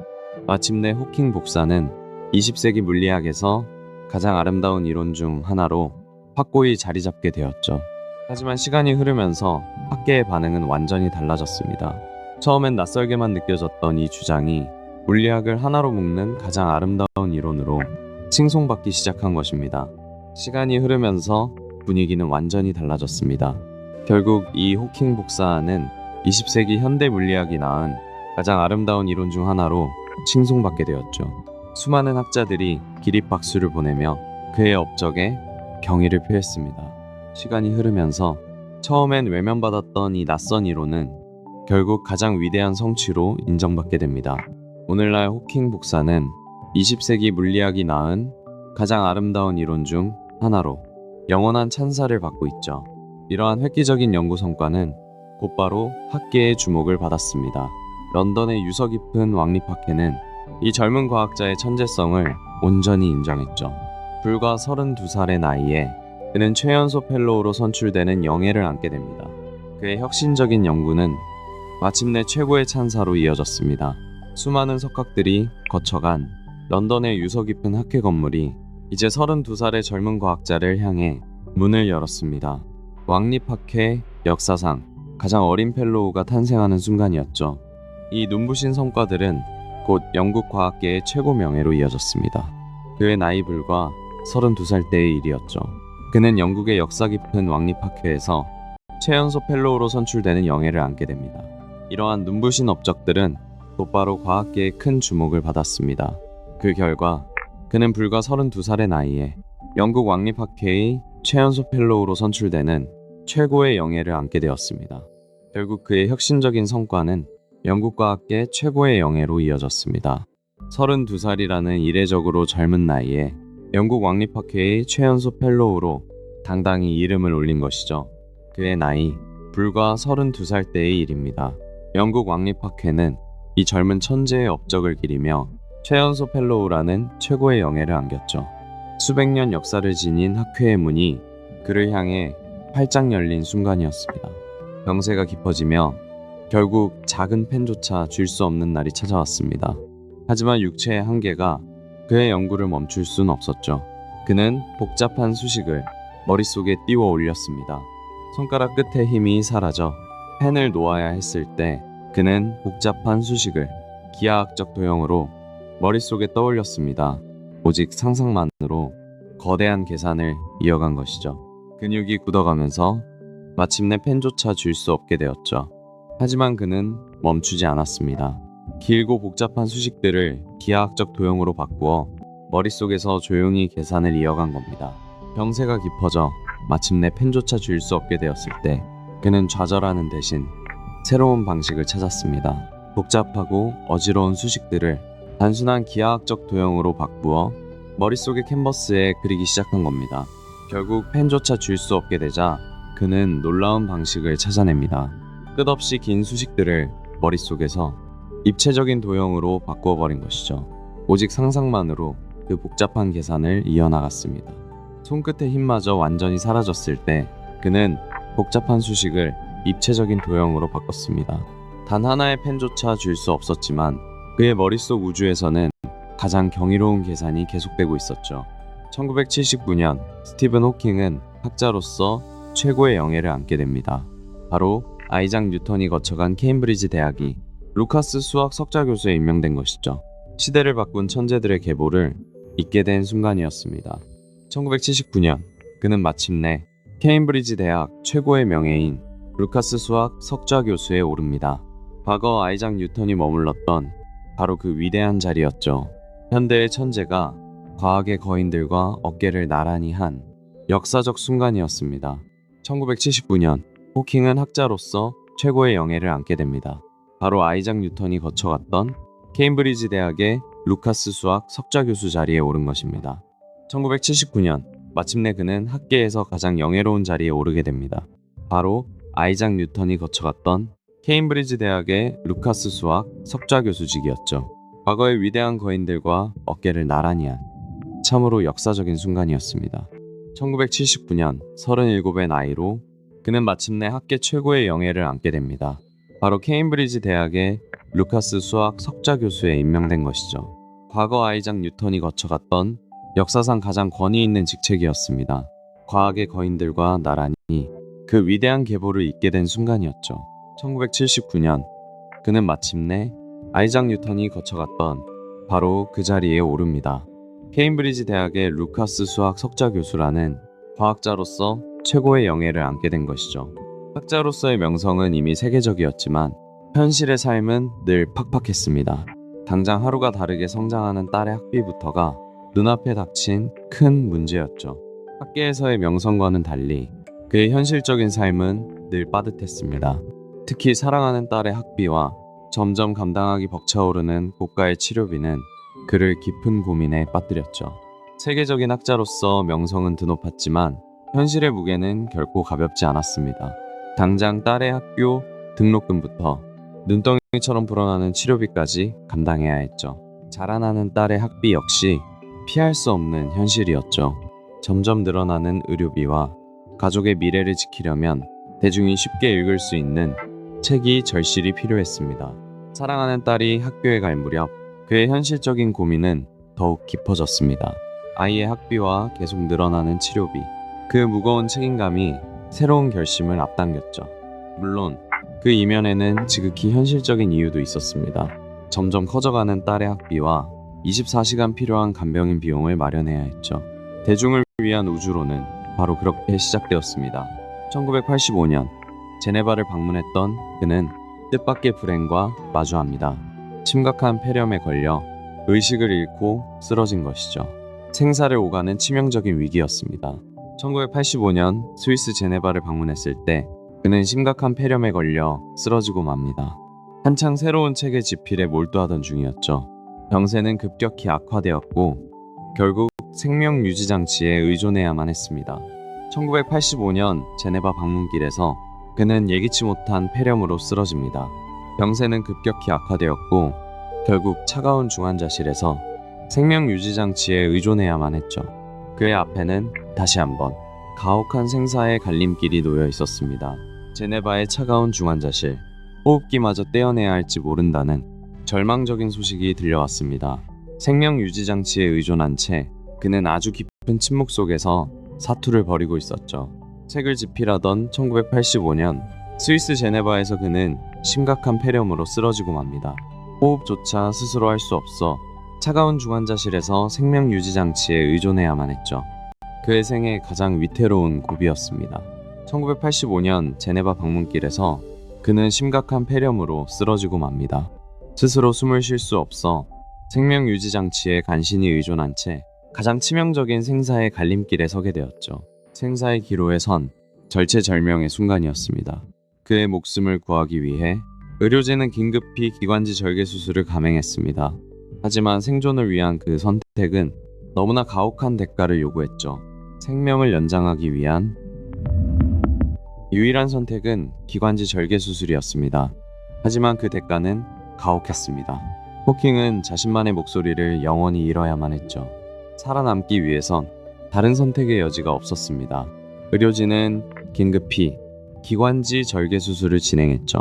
마침내 호킹 복사는 20세기 물리학에서 가장 아름다운 이론 중 하나로 확고히 자리 잡게 되었죠. 하지만 시간이 흐르면서 학계의 반응은 완전히 달라졌습니다. 처음엔 낯설게만 느껴졌던 이 주장이 물리학을 하나로 묶는 가장 아름다운 이론으로 칭송받기 시작한 것입니다. 시간이 흐르면서 분위기는 완전히 달라졌습니다. 결국 이 호킹 복사는 20세기 현대 물리학이 낳은 가장 아름다운 이론 중 하나로 칭송받게 되었죠. 수많은 학자들이 기립박수를 보내며 그의 업적에 경의를 표했습니다. 시간이 흐르면서 처음엔 외면받았던 이 낯선 이론은 결국 가장 위대한 성취로 인정받게 됩니다. 오늘날 호킹 복사는 20세기 물리학이 낳은 가장 아름다운 이론 중 하나로 영원한 찬사를 받고 있죠. 이러한 획기적인 연구 성과는 곧바로 학계의 주목을 받았습니다. 런던의 유서 깊은 왕립학회는 이 젊은 과학자의 천재성을 온전히 인정했죠. 불과 32살의 나이에 그는 최연소 펠로우로 선출되는 영예를 안게 됩니다. 그의 혁신적인 연구는 마침내 최고의 찬사로 이어졌습니다. 수많은 석학들이 거쳐간 런던의 유서 깊은 학회 건물이 이제 32살의 젊은 과학자를 향해 문을 열었습니다. 왕립학회 역사상 가장 어린 펠로우가 탄생하는 순간이었죠. 이 눈부신 성과들은 곧 영국 과학계의 최고 명예로 이어졌습니다. 그의 나이 불과 32살 때의 일이었죠. 그는 영국의 역사 깊은 왕립학회에서 최연소 펠로우로 선출되는 영예를 안게 됩니다. 이러한 눈부신 업적들은 곧바로 과학계의 큰 주목을 받았습니다. 그 결과 그는 불과 32살의 나이에 영국 왕립학회의 최연소 펠로우로 선출되는 최고의 영예를 안게 되었습니다. 결국 그의 혁신적인 성과는 영국 과학계 최고의 영예로 이어졌습니다. 32살이라는 이례적으로 젊은 나이에 영국 왕립학회의 최연소 펠로우로 당당히 이름을 올린 것이죠. 그의 나이 불과 32살 때의 일입니다. 영국 왕립학회는 이 젊은 천재의 업적을 기리며 최연소 펠로우라는 최고의 영예를 안겼죠. 수백 년 역사를 지닌 학회의 문이 그를 향해 활짝 열린 순간이었습니다. 병세가 깊어지며 결국 작은 펜조차 쥘 수 없는 날이 찾아왔습니다. 하지만 육체의 한계가 그의 연구를 멈출 순 없었죠. 그는 복잡한 수식을 머릿속에 띄워 올렸습니다. 손가락 끝의 힘이 사라져 펜을 놓아야 했을 때 그는 복잡한 수식을 기하학적 도형으로 머릿속에 떠올렸습니다. 오직 상상만으로 거대한 계산을 이어간 것이죠. 근육이 굳어가면서 마침내 펜조차 쥘 수 없게 되었죠. 하지만 그는 멈추지 않았습니다. 길고 복잡한 수식들을 기하학적 도형으로 바꾸어 머릿속에서 조용히 계산을 이어간 겁니다. 병세가 깊어져 마침내 펜조차 쥘 수 없게 되었을 때 그는 좌절하는 대신 새로운 방식을 찾았습니다. 복잡하고 어지러운 수식들을 단순한 기하학적 도형으로 바꾸어 머릿속의 캔버스에 그리기 시작한 겁니다. 결국 펜조차 쥘 수 없게 되자 그는 놀라운 방식을 찾아냅니다. 끝없이 긴 수식들을 머릿속에서 입체적인 도형으로 바꾸어버린 것이죠. 오직 상상만으로 그 복잡한 계산을 이어나갔습니다. 손끝의 힘마저 완전히 사라졌을 때 그는 복잡한 수식을 입체적인 도형으로 바꿨습니다. 단 하나의 펜조차 쥘 수 없었지만 그의 머릿속 우주에서는 가장 경이로운 계산이 계속되고 있었죠. 1979년 스티븐 호킹은 학자로서 최고의 영예를 안게 됩니다. 바로 아이작 뉴턴이 거쳐간 케임브리지 대학이 루카스 수학 석좌 교수에 임명된 것이죠. 시대를 바꾼 천재들의 계보를 잇게 된 순간이었습니다. 1979년 그는 마침내 케임브리지 대학 최고의 명예인 루카스 수학 석좌 교수에 오릅니다. 과거 아이작 뉴턴이 머물렀던 바로 그 위대한 자리였죠. 현대의 천재가 과학의 거인들과 어깨를 나란히 한 역사적 순간이었습니다. 1979년 호킹은 학자로서 최고의 영예를 안게 됩니다. 바로 아이작 뉴턴이 거쳐갔던 케임브리지 대학의 루카스 수학 석좌 교수 자리에 오른 것입니다. 1979년 마침내 그는 학계에서 가장 영예로운 자리에 오르게 됩니다. 바로 아이작 뉴턴이 거쳐갔던 케임브리지 대학의 루카스 수학 석좌 교수직이었죠. 과거의 위대한 거인들과 어깨를 나란히 한 참으로 역사적인 순간이었습니다. 1979년 37의 나이로 그는 마침내 학계 최고의 영예를 안게 됩니다. 바로 케임브리지 대학의 루카스 수학 석좌 교수에 임명된 것이죠. 과거 아이작 뉴턴이 거쳐갔던 역사상 가장 권위 있는 직책이었습니다. 과학의 거인들과 나란히 그 위대한 계보를 잇게 된 순간이었죠. 1979년 그는 마침내 아이작 뉴턴이 거쳐갔던 바로 그 자리에 오릅니다. 케임브리지 대학의 루카스 수학 석좌 교수라는 과학자로서 최고의 영예를 안게 된 것이죠. 학자로서의 명성은 이미 세계적이었지만 현실의 삶은 늘 팍팍했습니다. 당장 하루가 다르게 성장하는 딸의 학비부터가 눈앞에 닥친 큰 문제였죠. 학계에서의 명성과는 달리 그의 현실적인 삶은 늘 빠듯했습니다. 특히 사랑하는 딸의 학비와 점점 감당하기 벅차오르는 고가의 치료비는 그를 깊은 고민에 빠뜨렸죠. 세계적인 학자로서 명성은 드높았지만 현실의 무게는 결코 가볍지 않았습니다. 당장 딸의 학교 등록금부터 눈덩이처럼 불어나는 치료비까지 감당해야 했죠. 자라나는 딸의 학비 역시 피할 수 없는 현실이었죠. 점점 늘어나는 의료비와 가족의 미래를 지키려면 대중이 쉽게 읽을 수 있는 책이 절실히 필요했습니다. 사랑하는 딸이 학교에 갈 무렵 그의 현실적인 고민은 더욱 깊어졌습니다. 아이의 학비와 계속 늘어나는 치료비, 그 무거운 책임감이 새로운 결심을 앞당겼죠. 물론 그 이면에는 지극히 현실적인 이유도 있었습니다. 점점 커져가는 딸의 학비와 24시간 필요한 간병인 비용을 마련해야 했죠. 대중을 위한 우주로는 바로 그렇게 시작되었습니다. 1985년 제네바를 방문했던 그는 뜻밖의 불행과 마주합니다. 심각한 폐렴에 걸려 의식을 잃고 쓰러진 것이죠. 생사를 오가는 치명적인 위기였습니다. 1985년 스위스 제네바를 방문했을 때 그는 심각한 폐렴에 걸려 쓰러지고 맙니다. 한창 새로운 책의 집필에 몰두하던 중이었죠. 병세는 급격히 악화되었고 결국 생명 유지 장치에 의존해야만 했습니다. 1985년 제네바 방문길에서 그는 예기치 못한 폐렴으로 쓰러집니다. 병세는 급격히 악화되었고 결국 차가운 중환자실에서 생명 유지 장치에 의존해야만 했죠. 그의 앞에는 다시 한번 가혹한 생사의 갈림길이 놓여 있었습니다. 제네바의 차가운 중환자실, 호흡기마저 떼어내야 할지 모른다는 절망적인 소식이 들려왔습니다. 생명 유지 장치에 의존한 채 그는 아주 깊은 침묵 속에서 사투를 벌이고 있었죠. 책을 집필하던 1985년 스위스 제네바에서 그는 심각한 폐렴으로 쓰러지고 맙니다. 호흡조차 스스로 할 수 없어 차가운 중환자실에서 생명 유지 장치에 의존해야만 했죠. 그의 생애 가장 위태로운 고비였습니다. 1985년 제네바 방문길에서 그는 심각한 폐렴으로 쓰러지고 맙니다. 스스로 숨을 쉴 수 없어 생명 유지 장치에 간신히 의존한 채 가장 치명적인 생사의 갈림길에 서게 되었죠. 생사의 기로에 선 절체절명의 순간이었습니다. 그의 목숨을 구하기 위해 의료진은 긴급히 기관지 절개 수술을 감행했습니다. 하지만 생존을 위한 그 선택은 너무나 가혹한 대가를 요구했죠. 생명을 연장하기 위한 유일한 선택은 기관지 절개 수술이었습니다. 하지만 그 대가는 가혹했습니다. 호킹은 자신만의 목소리를 영원히 잃어야만 했죠. 살아남기 위해선 다른 선택의 여지가 없었습니다. 의료진은 긴급히 기관지 절개 수술을 진행했죠.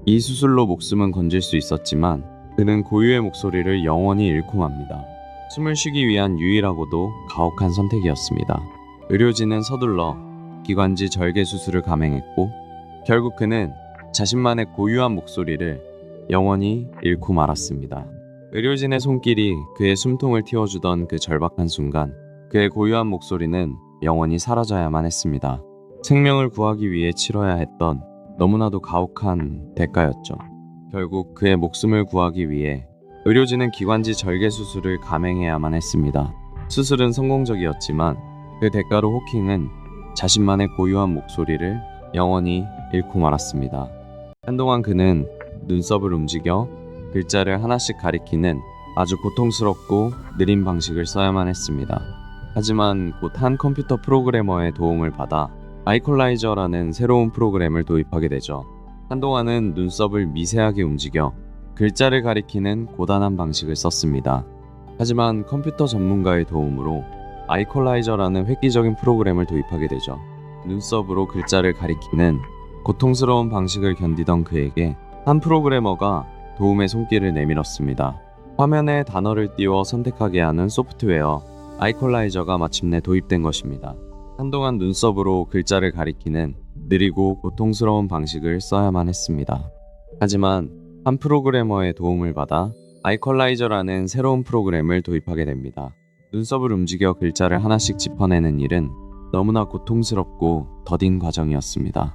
이 수술로 목숨은 건질 수 있었지만 그는 고유의 목소리를 영원히 잃고 맙니다. 숨을 쉬기 위한 유일하고도 가혹한 선택이었습니다. 의료진은 서둘러 기관지 절개 수술을 감행했고 결국 그는 자신만의 고유한 목소리를 영원히 잃고 말았습니다. 의료진의 손길이 그의 숨통을 틔워주던 그 절박한 순간 그의 고유한 목소리는 영원히 사라져야만 했습니다. 생명을 구하기 위해 치러야 했던 너무나도 가혹한 대가였죠. 결국 그의 목숨을 구하기 위해 의료진은 기관지 절개 수술을 감행해야만 했습니다. 수술은 성공적이었지만 그 대가로 호킹은 자신만의 고유한 목소리를 영원히 잃고 말았습니다. 한동안 그는 눈썹을 움직여 글자를 하나씩 가리키는 아주 고통스럽고 느린 방식을 써야만 했습니다. 하지만 곧 한 컴퓨터 프로그래머의 도움을 받아 아이콜라이저라는 새로운 프로그램을 도입하게 되죠. 한동안은 눈썹을 미세하게 움직여 글자를 가리키는 고단한 방식을 썼습니다. 하지만 컴퓨터 전문가의 도움으로 아이콜라이저라는 획기적인 프로그램을 도입하게 되죠. 눈썹으로 글자를 가리키는 고통스러운 방식을 견디던 그에게 한 프로그래머가 도움의 손길을 내밀었습니다. 화면에 단어를 띄워 선택하게 하는 소프트웨어 아이콜라이저가 마침내 도입된 것입니다. 한동안 눈썹으로 글자를 가리키는 느리고 고통스러운 방식을 써야만 했습니다. 하지만 한 프로그래머의 도움을 받아 아이콜라이저라는 새로운 프로그램을 도입하게 됩니다. 눈썹을 움직여 글자를 하나씩 짚어내는 일은 너무나 고통스럽고 더딘 과정이었습니다.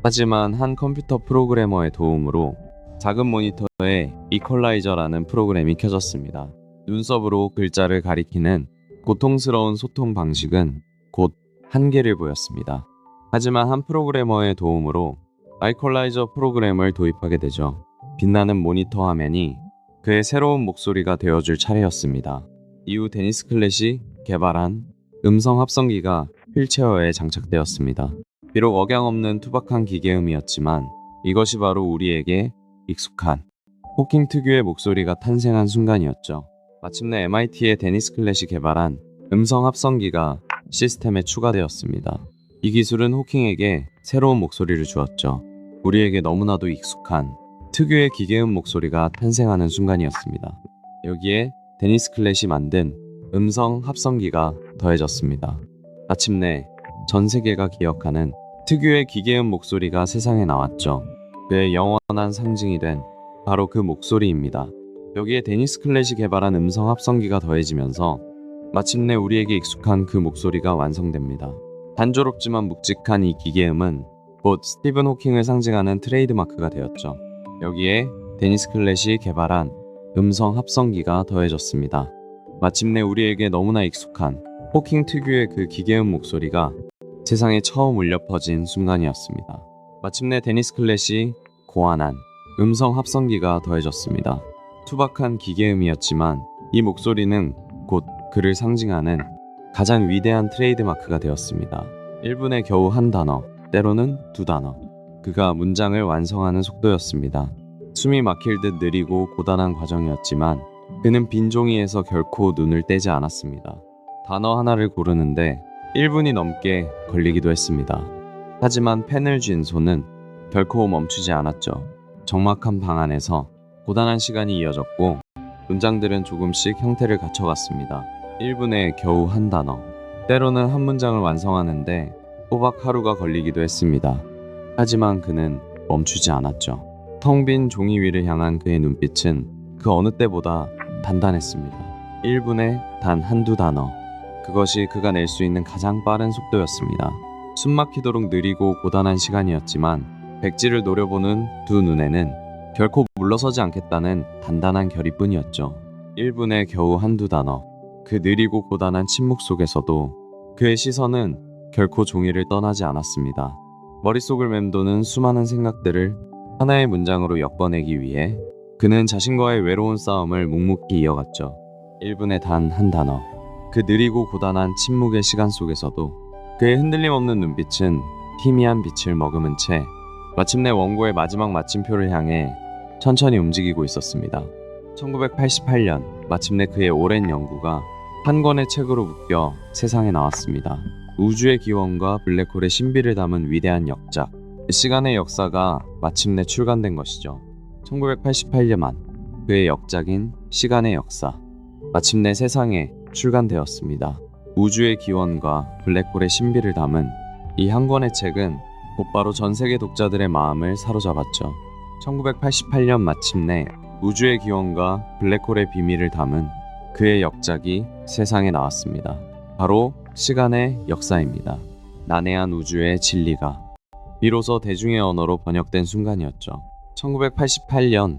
하지만 한 컴퓨터 프로그래머의 도움으로 작은 모니터에 이퀄라이저라는 프로그램이 켜졌습니다. 눈썹으로 글자를 가리키는 고통스러운 소통 방식은 곧 한계를 보였습니다. 하지만 한 프로그래머의 도움으로 아이퀄라이저 프로그램을 도입하게 되죠. 빛나는 모니터 화면이 그의 새로운 목소리가 되어줄 차례였습니다. 이후 데니스 클렛이 개발한 음성 합성기가 휠체어에 장착되었습니다. 비록 억양 없는 투박한 기계음이었지만 이것이 바로 우리에게 익숙한 호킹 특유의 목소리가 탄생한 순간이었죠. 마침내 MIT의 데니스 클렛이 개발한 음성 합성기가 시스템에 추가되었습니다. 이 기술은 호킹에게 새로운 목소리를 주었죠. 우리에게 너무나도 익숙한 특유의 기계음 목소리가 탄생하는 순간이었습니다. 여기에 데니스 클렛이 만든 음성 합성기가 더해졌습니다. 마침내 전 세계가 기억하는 특유의 기계음 목소리가 세상에 나왔죠. 그의 영원한 상징이 된 바로 그 목소리입니다. 여기에 데니스 클렛이 개발한 음성 합성기가 더해지면서 마침내 우리에게 익숙한 그 목소리가 완성됩니다. 단조롭지만 묵직한 이 기계음은 곧 스티븐 호킹을 상징하는 트레이드마크가 되었죠. 여기에 데니스 클렛이 개발한 음성 합성기가 더해졌습니다. 마침내 우리에게 너무나 익숙한 호킹 특유의 그 기계음 목소리가 세상에 처음 울려 퍼진 순간이었습니다. 마침내 데니스 클렛이 고안한 음성 합성기가 더해졌습니다. 투박한 기계음이었지만 이 목소리는 곧 그를 상징하는 가장 위대한 트레이드마크가 되었습니다. 1분에 겨우 한 단어, 때로는 두 단어. 그가 문장을 완성하는 속도였습니다. 숨이 막힐 듯 느리고 고단한 과정이었지만 그는 빈 종이에서 결코 눈을 떼지 않았습니다. 단어 하나를 고르는데 1분이 넘게 걸리기도 했습니다. 하지만 펜을 쥔 손은 결코 멈추지 않았죠. 적막한 방 안에서 고단한 시간이 이어졌고 문장들은 조금씩 형태를 갖춰갔습니다. 1분에 겨우 한 단어, 때로는 한 문장을 완성하는데 꼬박 하루가 걸리기도 했습니다. 하지만 그는 멈추지 않았죠. 텅 빈 종이 위를 향한 그의 눈빛은 그 어느 때보다 단단했습니다. 1분에 단 한두 단어. 그것이 그가 낼 수 있는 가장 빠른 속도였습니다. 숨막히도록 느리고 고단한 시간이었지만 백지를 노려보는 두 눈에는 결코 물러서지 않겠다는 단단한 결의뿐이었죠. 1분에 겨우 한두 단어. 그 느리고 고단한 침묵 속에서도 그의 시선은 결코 종이를 떠나지 않았습니다. 머릿속을 맴도는 수많은 생각들을 하나의 문장으로 엮어내기 위해 그는 자신과의 외로운 싸움을 묵묵히 이어갔죠. 1분에 단 한 단어. 그 느리고 고단한 침묵의 시간 속에서도 그의 흔들림 없는 눈빛은 희미한 빛을 머금은 채 마침내 원고의 마지막 마침표를 향해 천천히 움직이고 있었습니다. 1988년 마침내 그의 오랜 연구가 한 권의 책으로 묶여 세상에 나왔습니다. 우주의 기원과 블랙홀의 신비를 담은 위대한 역작, 시간의 역사가 마침내 출간된 것이죠. 1988년 그의 역작인 시간의 역사, 마침내 세상에 출간되었습니다. 우주의 기원과 블랙홀의 신비를 담은 이 한 권의 책은 곧바로 전 세계 독자들의 마음을 사로잡았죠. 1988년 마침내 우주의 기원과 블랙홀의 비밀을 담은 그의 역작이 세상에 나왔습니다. 바로 시간의 역사입니다. 난해한 우주의 진리가 비로소 대중의 언어로 번역된 순간이었죠. 1988년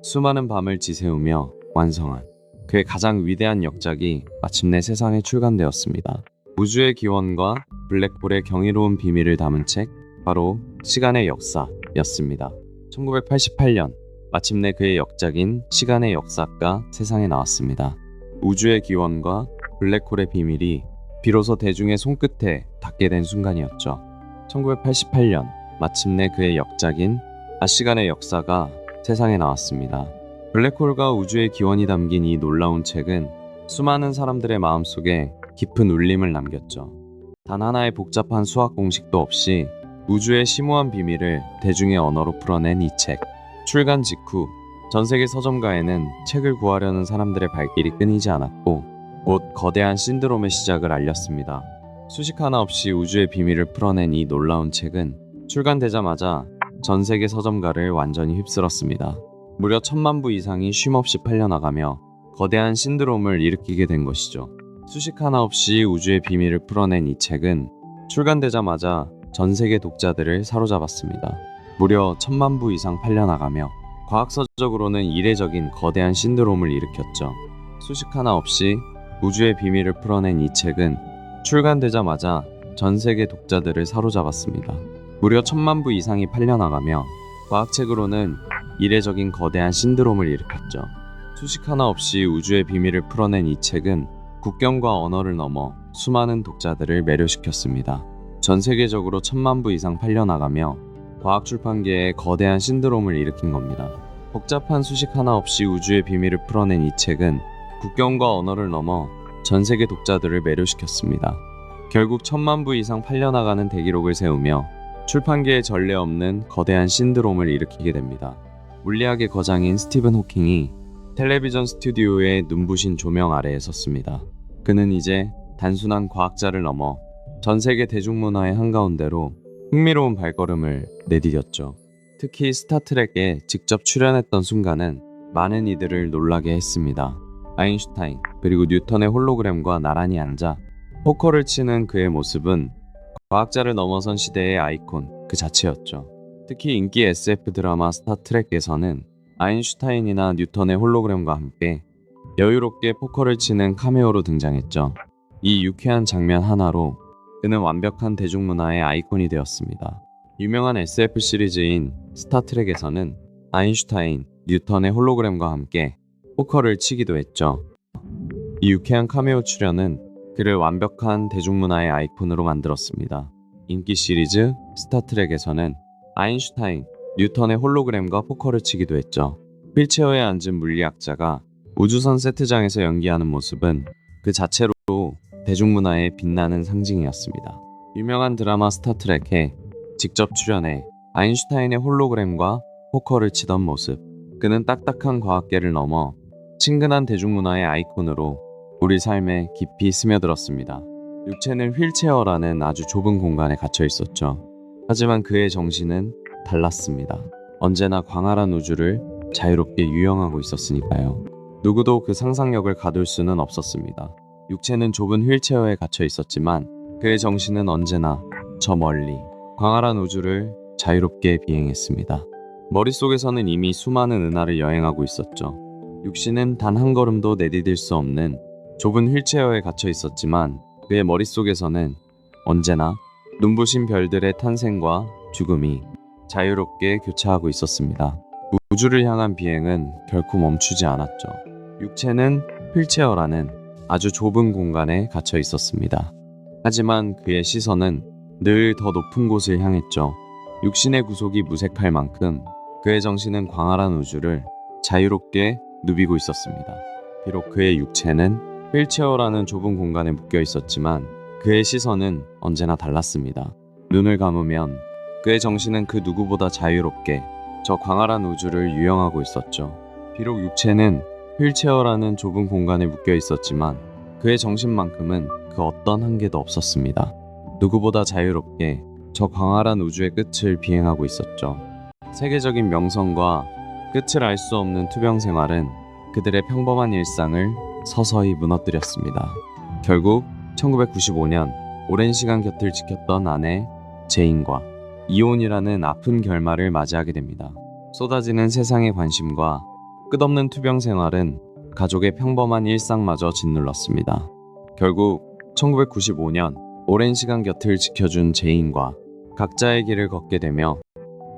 수많은 밤을 지새우며 완성한 그의 가장 위대한 역작이 마침내 세상에 출간되었습니다. 우주의 기원과 블랙홀의 경이로운 비밀을 담은 책, 바로 시간의 역사였습니다. 1988년 마침내 그의 역작인 시간의 역사가 세상에 나왔습니다. 우주의 기원과 블랙홀의 비밀이 비로소 대중의 손끝에 닿게 된 순간이었죠. 1988년 마침내 그의 역작인 시간의 역사가 세상에 나왔습니다. 블랙홀과 우주의 기원이 담긴 이 놀라운 책은 수많은 사람들의 마음속에 깊은 울림을 남겼죠. 단 하나의 복잡한 수학 공식도 없이 우주의 심오한 비밀을 대중의 언어로 풀어낸 이 책. 출간 직후 전 세계 서점가에는 책을 구하려는 사람들의 발길이 끊이지 않았고 곧 거대한 신드롬의 시작을 알렸습니다. 수식 하나 없이 우주의 비밀을 풀어낸 이 놀라운 책은 출간되자마자 전 세계 서점가를 완전히 휩쓸었습니다. 무려 1000만 부 이상이 쉼없이 팔려나가며 거대한 신드롬을 일으키게 된 것이죠. 수식 하나 없이 우주의 비밀을 풀어낸 이 책은 출간되자마자 전 세계 독자들을 사로잡았습니다. 무려 1000만 부 이상 팔려나가며 과학서적으로는 이례적인 거대한 신드롬을 일으켰죠. 수식 하나 없이 우주의 비밀을 풀어낸 이 책은 출간되자마자 전 세계 독자들을 사로잡았습니다. 무려 1000만 부 이상이 팔려나가며 과학책으로는 이례적인 거대한 신드롬을 일으켰죠. 수식 하나 없이 우주의 비밀을 풀어낸 이 책은 국경과 언어를 넘어 수많은 독자들을 매료시켰습니다. 전 세계적으로 1000만 부 이상 팔려나가며 과학 출판계에 거대한 신드롬을 일으킨 겁니다. 복잡한 수식 하나 없이 우주의 비밀을 풀어낸 이 책은 국경과 언어를 넘어 전 세계 독자들을 매료시켰습니다. 결국 1000만 부 이상 팔려나가는 대기록을 세우며 출판계에 전례 없는 거대한 신드롬을 일으키게 됩니다. 물리학의 거장인 스티븐 호킹이 텔레비전 스튜디오의 눈부신 조명 아래에 섰습니다. 그는 이제 단순한 과학자를 넘어 전 세계 대중문화의 한가운데로 흥미로운 발걸음을 내디뎠죠. 특히 스타트rek에 직접 출연했던 순간은 많은 이들을 놀라게 했습니다. 아인슈타인 그리고 뉴턴의 홀로그램과 나란히 앉아 포커를 치는 그의 모습은 과학자를 넘어선 시대의 아이콘 그 자체였죠. 특히 인기 SF 드라마 스타트rek에서는 아인슈타인이나 뉴턴의 홀로그램과 함께 여유롭게 포커를 치는 카메오로 등장했죠. 이 유쾌한 장면 하나로 그는 완벽한 대중문화의 아이콘이 되었습니다. 유명한 SF 시리즈인 스타트rek에서는 아인슈타인, 뉴턴의 홀로그램과 함께 포커를 치기도 했죠. 이 유쾌한 카메오 출연은 그를 완벽한 대중문화의 아이콘으로 만들었습니다. 인기 시리즈 스타트rek에서는 아인슈타인, 뉴턴의 홀로그램과 포커를 치기도 했죠. 휠체어에 앉은 물리학자가 우주선 세트장에서 연기하는 모습은 그 자체로 대중문화의 빛나는 상징이었습니다. 유명한 드라마 스타트rek에 직접 출연해 아인슈타인의 홀로그램과 포커를 치던 모습. 그는 딱딱한 과학계를 넘어 친근한 대중문화의 아이콘으로 우리 삶에 깊이 스며들었습니다. 육체는 휠체어라는 아주 좁은 공간에 갇혀 있었죠. 하지만 그의 정신은 달랐습니다. 언제나 광활한 우주를 자유롭게 유영하고 있었으니까요. 누구도 그 상상력을 가둘 수는 없었습니다. 육체는 좁은 휠체어에 갇혀 있었지만 그의 정신은 언제나 저 멀리 광활한 우주를 자유롭게 비행했습니다. 머릿속에서는 이미 수많은 은하를 여행하고 있었죠. 육신은 단 한 걸음도 내디딜 수 없는 좁은 휠체어에 갇혀 있었지만 그의 머릿속에서는 언제나 눈부신 별들의 탄생과 죽음이 자유롭게 교차하고 있었습니다. 우주를 향한 비행은 결코 멈추지 않았죠. 육체는 휠체어라는 아주 좁은 공간에 갇혀 있었습니다. 하지만 그의 시선은 늘 더 높은 곳을 향했죠. 육신의 구속이 무색할 만큼 그의 정신은 광활한 우주를 자유롭게 누비고 있었습니다. 비록 그의 육체는 휠체어라는 좁은 공간에 묶여 있었지만 그의 시선은 언제나 달랐습니다. 눈을 감으면 그의 정신은 그 누구보다 자유롭게 저 광활한 우주를 유영하고 있었죠. 비록 육체는 휠체어라는 좁은 공간에 묶여 있었지만 그의 정신만큼은 그 어떤 한계도 없었습니다. 누구보다 자유롭게 저 광활한 우주의 끝을 비행하고 있었죠. 세계적인 명성과 끝을 알 수 없는 투병 생활은 그들의 평범한 일상을 서서히 무너뜨렸습니다. 결국 1995년 오랜 시간 곁을 지켰던 아내 제인과 이혼이라는 아픈 결말을 맞이하게 됩니다. 쏟아지는 세상의 관심과 끝없는 투병 생활은 가족의 평범한 일상마저 짓눌렀습니다. 결국 1995년 오랜 시간 곁을 지켜준 제인과 각자의 길을 걷게 되며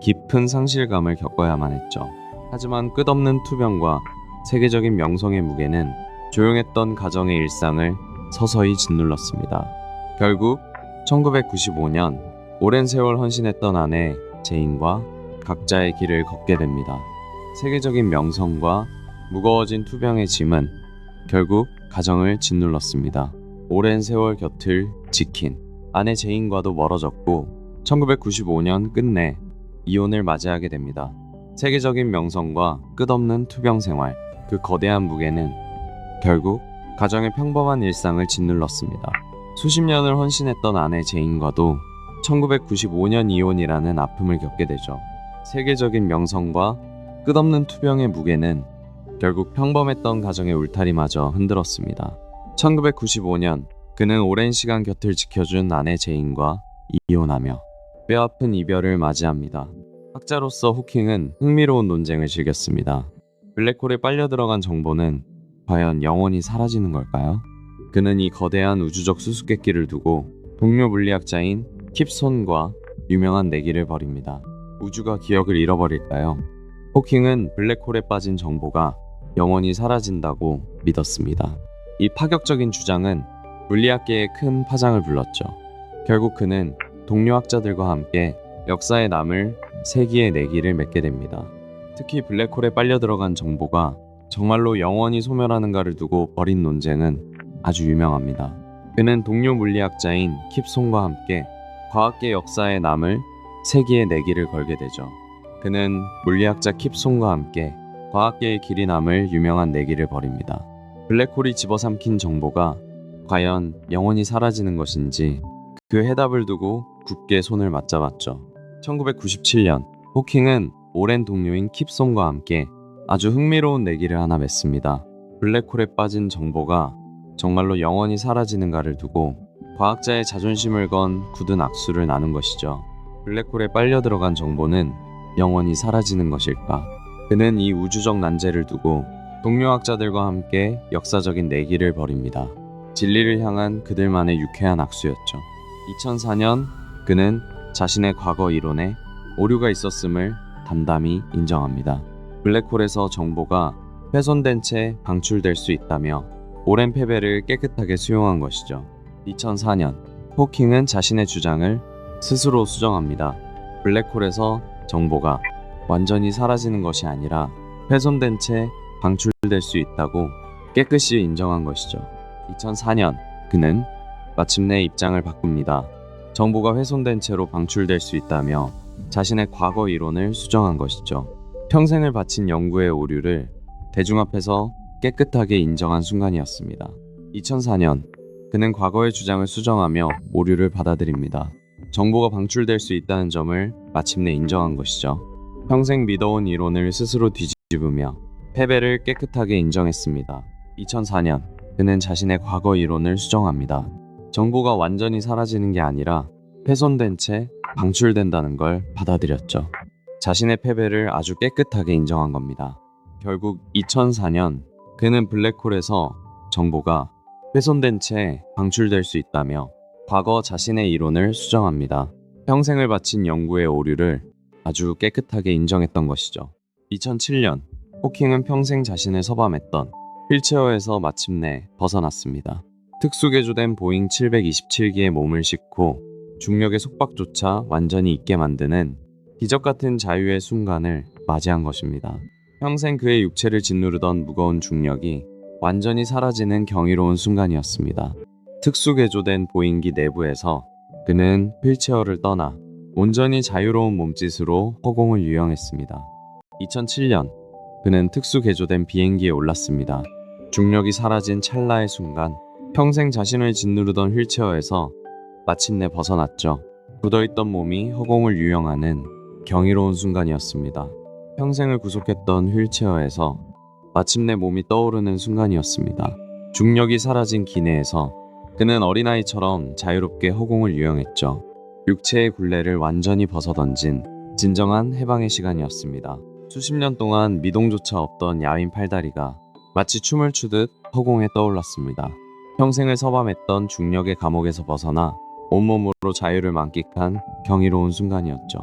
깊은 상실감을 겪어야만 했죠. 하지만 끝없는 투병과 세계적인 명성의 무게는 조용했던 가정의 일상을 서서히 짓눌렀습니다. 결국 1995년 오랜 세월 헌신했던 아내 제인과 각자의 길을 걷게 됩니다. 세계적인 명성과 무거워진 투병의 짐은 결국 가정을 짓눌렀습니다. 오랜 세월 곁을 지킨 아내 제인과도 멀어졌고 1995년 끝내 이혼을 맞이하게 됩니다. 세계적인 명성과 끝없는 투병 생활, 그 거대한 무게는 결국 가정의 평범한 일상을 짓눌렀습니다. 수십 년을 헌신했던 아내 제인과도 1995년 이혼이라는 아픔을 겪게 되죠. 세계적인 명성과 끝없는 투병의 무게는 결국 평범했던 가정의 울타리마저 흔들었습니다. 1995년 그는 오랜 시간 곁을 지켜준 아내 제인과 이혼하며 뼈아픈 이별을 맞이합니다. 학자로서 호킹은 흥미로운 논쟁을 즐겼습니다. 블랙홀에 빨려 들어간 정보는 과연 영원히 사라지는 걸까요? 그는 이 거대한 우주적 수수께끼를 두고 동료 물리학자인 킵손과 유명한 내기를 벌입니다. 우주가 기억을 잃어버릴까요? 호킹은 블랙홀에 빠진 정보가 영원히 사라진다고 믿었습니다. 이 파격적인 주장은 물리학계에 큰 파장을 불렀죠. 결국 그는 동료 학자들과 함께 역사에 남을 세기의 내기를 맺게 됩니다. 특히 블랙홀에 빨려 들어간 정보가 정말로 영원히 소멸하는가를 두고 벌인 논쟁은 아주 유명합니다. 그는 동료 물리학자인 킵손과 함께 과학계 역사에 남을 세기의 내기를 걸게 되죠. 그는 물리학자 킵손과 함께 과학계의 길이 남을 유명한 내기를 벌입니다. 블랙홀이 집어삼킨 정보가 과연 영원히 사라지는 것인지 그 해답을 두고 굳게 손을 맞잡았죠. 1997년 호킹은 오랜 동료인 킵송과 함께 아주 흥미로운 내기를 하나 맺습니다. 블랙홀에 빠진 정보가 정말로 영원히 사라지는가를 두고 과학자의 자존심을 건 굳은 악수를 나눈 것이죠. 블랙홀에 빨려 들어간 정보는 영원히 사라지는 것일까? 그는 이 우주적 난제를 두고 동료학자들과 함께 역사적인 내기를 벌입니다. 진리를 향한 그들만의 유쾌한 악수였죠. 2004년 그는 자신의 과거 이론에 오류가 있었음을 담담히 인정합니다. 블랙홀에서 정보가 훼손된 채 방출될 수 있다며 오랜 패배를 깨끗하게 수용한 것이죠. 2004년 호킹은 자신의 주장을 스스로 수정합니다. 블랙홀에서 정보가 완전히 사라지는 것이 아니라 훼손된 채 방출될 수 있다고 깨끗이 인정한 것이죠. 2004년 그는 마침내 입장을 바꿉니다. 정보가 훼손된 채로 방출될 수 있다며 자신의 과거 이론을 수정한 것이죠. 평생을 바친 연구의 오류를 대중 앞에서 깨끗하게 인정한 순간이었습니다. 2004년 그는 과거의 주장을 수정하며 오류를 받아들입니다. 정보가 방출될 수 있다는 점을 마침내 인정한 것이죠. 평생 믿어온 이론을 스스로 뒤집으며 패배를 깨끗하게 인정했습니다. 2004년 그는 자신의 과거 이론을 수정합니다. 정보가 완전히 사라지는 게 아니라 훼손된 채 방출된다는 걸 받아들였죠. 자신의 패배를 아주 깨끗하게 인정한 겁니다. 결국 2004년 그는 블랙홀에서 정보가 훼손된 채 방출될 수 있다며 과거 자신의 이론을 수정합니다. 평생을 바친 연구의 오류를 아주 깨끗하게 인정했던 것이죠. 2007년 호킹은 평생 자신을 서밤했던 휠체어에서 마침내 벗어났습니다. 특수개조된 보잉 727기에 몸을 싣고 중력의 속박조차 완전히 잊게 만드는 기적같은 자유의 순간을 맞이한 것입니다. 평생 그의 육체를 짓누르던 무거운 중력이 완전히 사라지는 경이로운 순간이었습니다. 특수개조된 보잉기 내부에서 그는 휠체어를 떠나 온전히 자유로운 몸짓으로 허공을 유영했습니다. 2007년 그는 특수개조된 비행기에 올랐습니다. 중력이 사라진 찰나의 순간 평생 자신을 짓누르던 휠체어에서 마침내 벗어났죠. 굳어있던 몸이 허공을 유영하는 경이로운 순간이었습니다. 평생을 구속했던 휠체어에서 마침내 몸이 떠오르는 순간이었습니다. 중력이 사라진 기내에서 그는 어린아이처럼 자유롭게 허공을 유영했죠. 육체의 굴레를 완전히 벗어던진 진정한 해방의 시간이었습니다. 수십 년 동안 미동조차 없던 야윈 팔다리가 마치 춤을 추듯 허공에 떠올랐습니다. 평생을 서밤했던 중력의 감옥에서 벗어나 온몸으로 자유를 만끽한 경이로운 순간이었죠.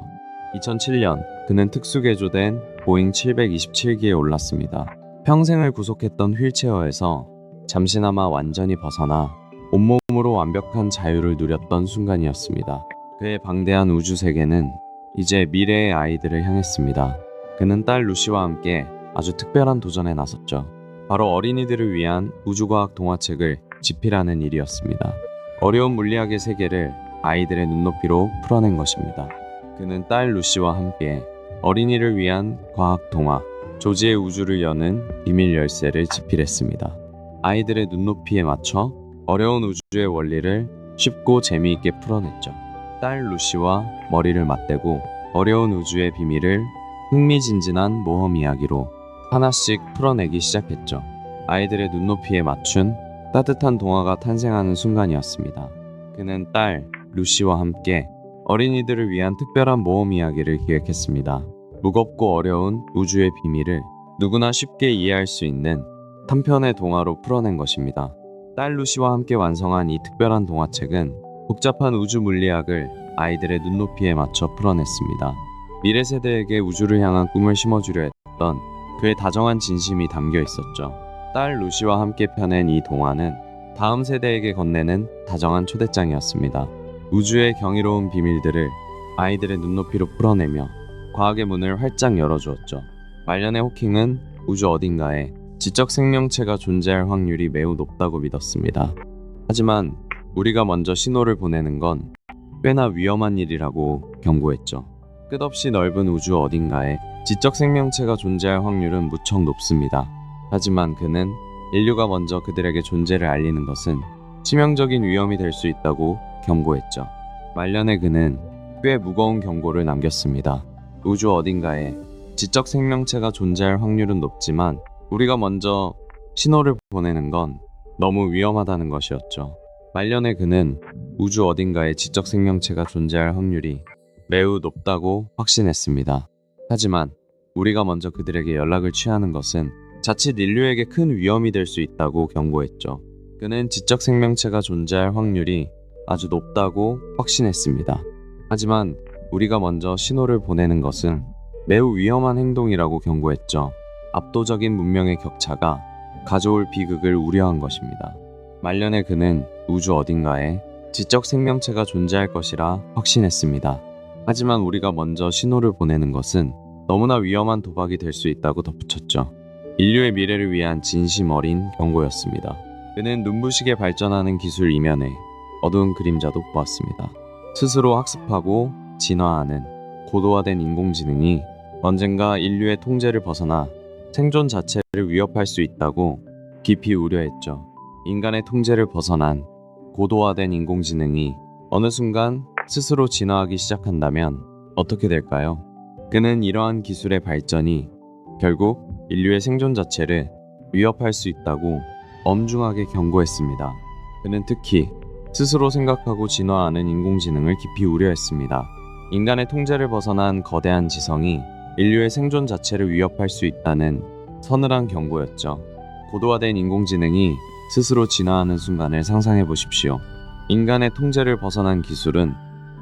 2007년 그는 특수개조된 보잉 727기에 올랐습니다. 평생을 구속했던 휠체어에서 잠시나마 완전히 벗어나 온몸으로 완벽한 자유를 누렸던 순간이었습니다. 그의 방대한 우주 세계는 이제 미래의 아이들을 향했습니다. 그는 딸 루시와 함께 아주 특별한 도전에 나섰죠. 바로 어린이들을 위한 우주과학 동화책을 집필하는 일이었습니다. 어려운 물리학의 세계를 아이들의 눈높이로 풀어낸 것입니다. 그는 딸 루시와 함께 어린이를 위한 과학 동화, 조지의 우주를 여는 비밀 열쇠를 집필했습니다. 아이들의 눈높이에 맞춰 어려운 우주의 원리를 쉽고 재미있게 풀어냈죠. 딸 루시와 머리를 맞대고 어려운 우주의 비밀을 흥미진진한 모험 이야기로 하나씩 풀어내기 시작했죠. 아이들의 눈높이에 맞춘 따뜻한 동화가 탄생하는 순간이었습니다. 그는 딸 루시와 함께 어린이들을 위한 특별한 모험 이야기를 기획했습니다. 무겁고 어려운 우주의 비밀을 누구나 쉽게 이해할 수 있는 단편의 동화로 풀어낸 것입니다. 딸 루시와 함께 완성한 이 특별한 동화책은 복잡한 우주 물리학을 아이들의 눈높이에 맞춰 풀어냈습니다. 미래 세대에게 우주를 향한 꿈을 심어주려 했던 그의 다정한 진심이 담겨 있었죠. 딸 루시와 함께 펴낸 이 동화는 다음 세대에게 건네는 다정한 초대장이었습니다. 우주의 경이로운 비밀들을 아이들의 눈높이로 풀어내며 과학의 문을 활짝 열어주었죠. 말년의 호킹은 우주 어딘가에 지적 생명체가 존재할 확률이 매우 높다고 믿었습니다. 하지만 우리가 먼저 신호를 보내는 건 꽤나 위험한 일이라고 경고했죠. 끝없이 넓은 우주 어딘가에 지적 생명체가 존재할 확률은 무척 높습니다. 하지만 그는 인류가 먼저 그들에게 존재를 알리는 것은 치명적인 위험이 될 수 있다고 경고했죠. 말년에 그는 꽤 무거운 경고를 남겼습니다. 우주 어딘가에 지적 생명체가 존재할 확률은 높지만 우리가 먼저 신호를 보내는 건 너무 위험하다는 것이었죠. 말년에 그는 우주 어딘가에 지적 생명체가 존재할 확률이 매우 높다고 확신했습니다. 하지만 우리가 먼저 그들에게 연락을 취하는 것은 자칫 인류에게 큰 위험이 될 수 있다고 경고했죠. 그는 지적 생명체가 존재할 확률이 아주 높다고 확신했습니다. 하지만 우리가 먼저 신호를 보내는 것은 매우 위험한 행동이라고 경고했죠. 압도적인 문명의 격차가 가져올 비극을 우려한 것입니다. 말년에 그는 우주 어딘가에 지적 생명체가 존재할 것이라 확신했습니다. 하지만 우리가 먼저 신호를 보내는 것은 너무나 위험한 도박이 될 수 있다고 덧붙였죠. 인류의 미래를 위한 진심 어린 경고였습니다. 그는 눈부시게 발전하는 기술 이면에 어두운 그림자도 보았습니다. 스스로 학습하고 진화하는 고도화된 인공지능이 언젠가 인류의 통제를 벗어나 생존 자체를 위협할 수 있다고 깊이 우려했죠. 인간의 통제를 벗어난 고도화된 인공지능이 어느 순간 스스로 진화하기 시작한다면 어떻게 될까요? 그는 이러한 기술의 발전이 결국 인류의 생존 자체를 위협할 수 있다고 엄중하게 경고했습니다. 그는 특히 스스로 생각하고 진화하는 인공지능을 깊이 우려했습니다. 인간의 통제를 벗어난 거대한 지성이 인류의 생존 자체를 위협할 수 있다는 서늘한 경고였죠. 고도화된 인공지능이 스스로 진화하는 순간을 상상해 보십시오. 인간의 통제를 벗어난 기술은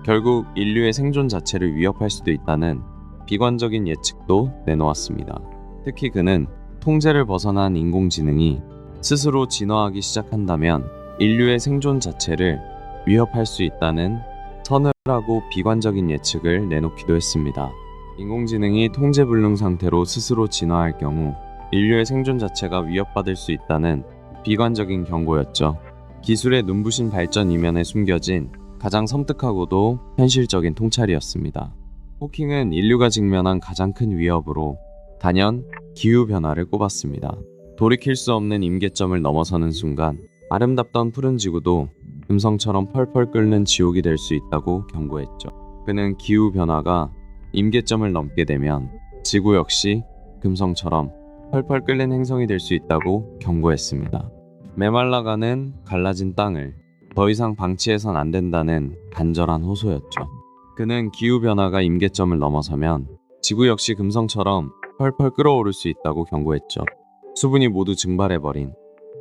결국 인류의 생존 자체를 위협할 수도 있다는 비관적인 예측도 내놓았습니다. 특히 그는 통제를 벗어난 인공지능이 스스로 진화하기 시작한다면 인류의 생존 자체를 위협할 수 있다는 서늘하고 비관적인 예측을 내놓기도 했습니다. 인공지능이 통제불능 상태로 스스로 진화할 경우 인류의 생존 자체가 위협받을 수 있다는 비관적인 경고였죠. 기술의 눈부신 발전 이면에 숨겨진 가장 섬뜩하고도 현실적인 통찰이었습니다. 호킹은 인류가 직면한 가장 큰 위협으로 단연 기후변화를 꼽았습니다. 돌이킬 수 없는 임계점을 넘어서는 순간 아름답던 푸른 지구도 금성처럼 펄펄 끓는 지옥이 될 수 있다고 경고했죠. 그는 기후변화가 임계점을 넘게 되면 지구 역시 금성처럼 펄펄 끓는 행성이 될 수 있다고 경고했습니다. 메말라가는 갈라진 땅을 더 이상 방치해선 안 된다는 간절한 호소였죠. 그는 기후변화가 임계점을 넘어서면 지구 역시 금성처럼 펄펄 끓어오를 수 있다고 경고했죠. 수분이 모두 증발해버린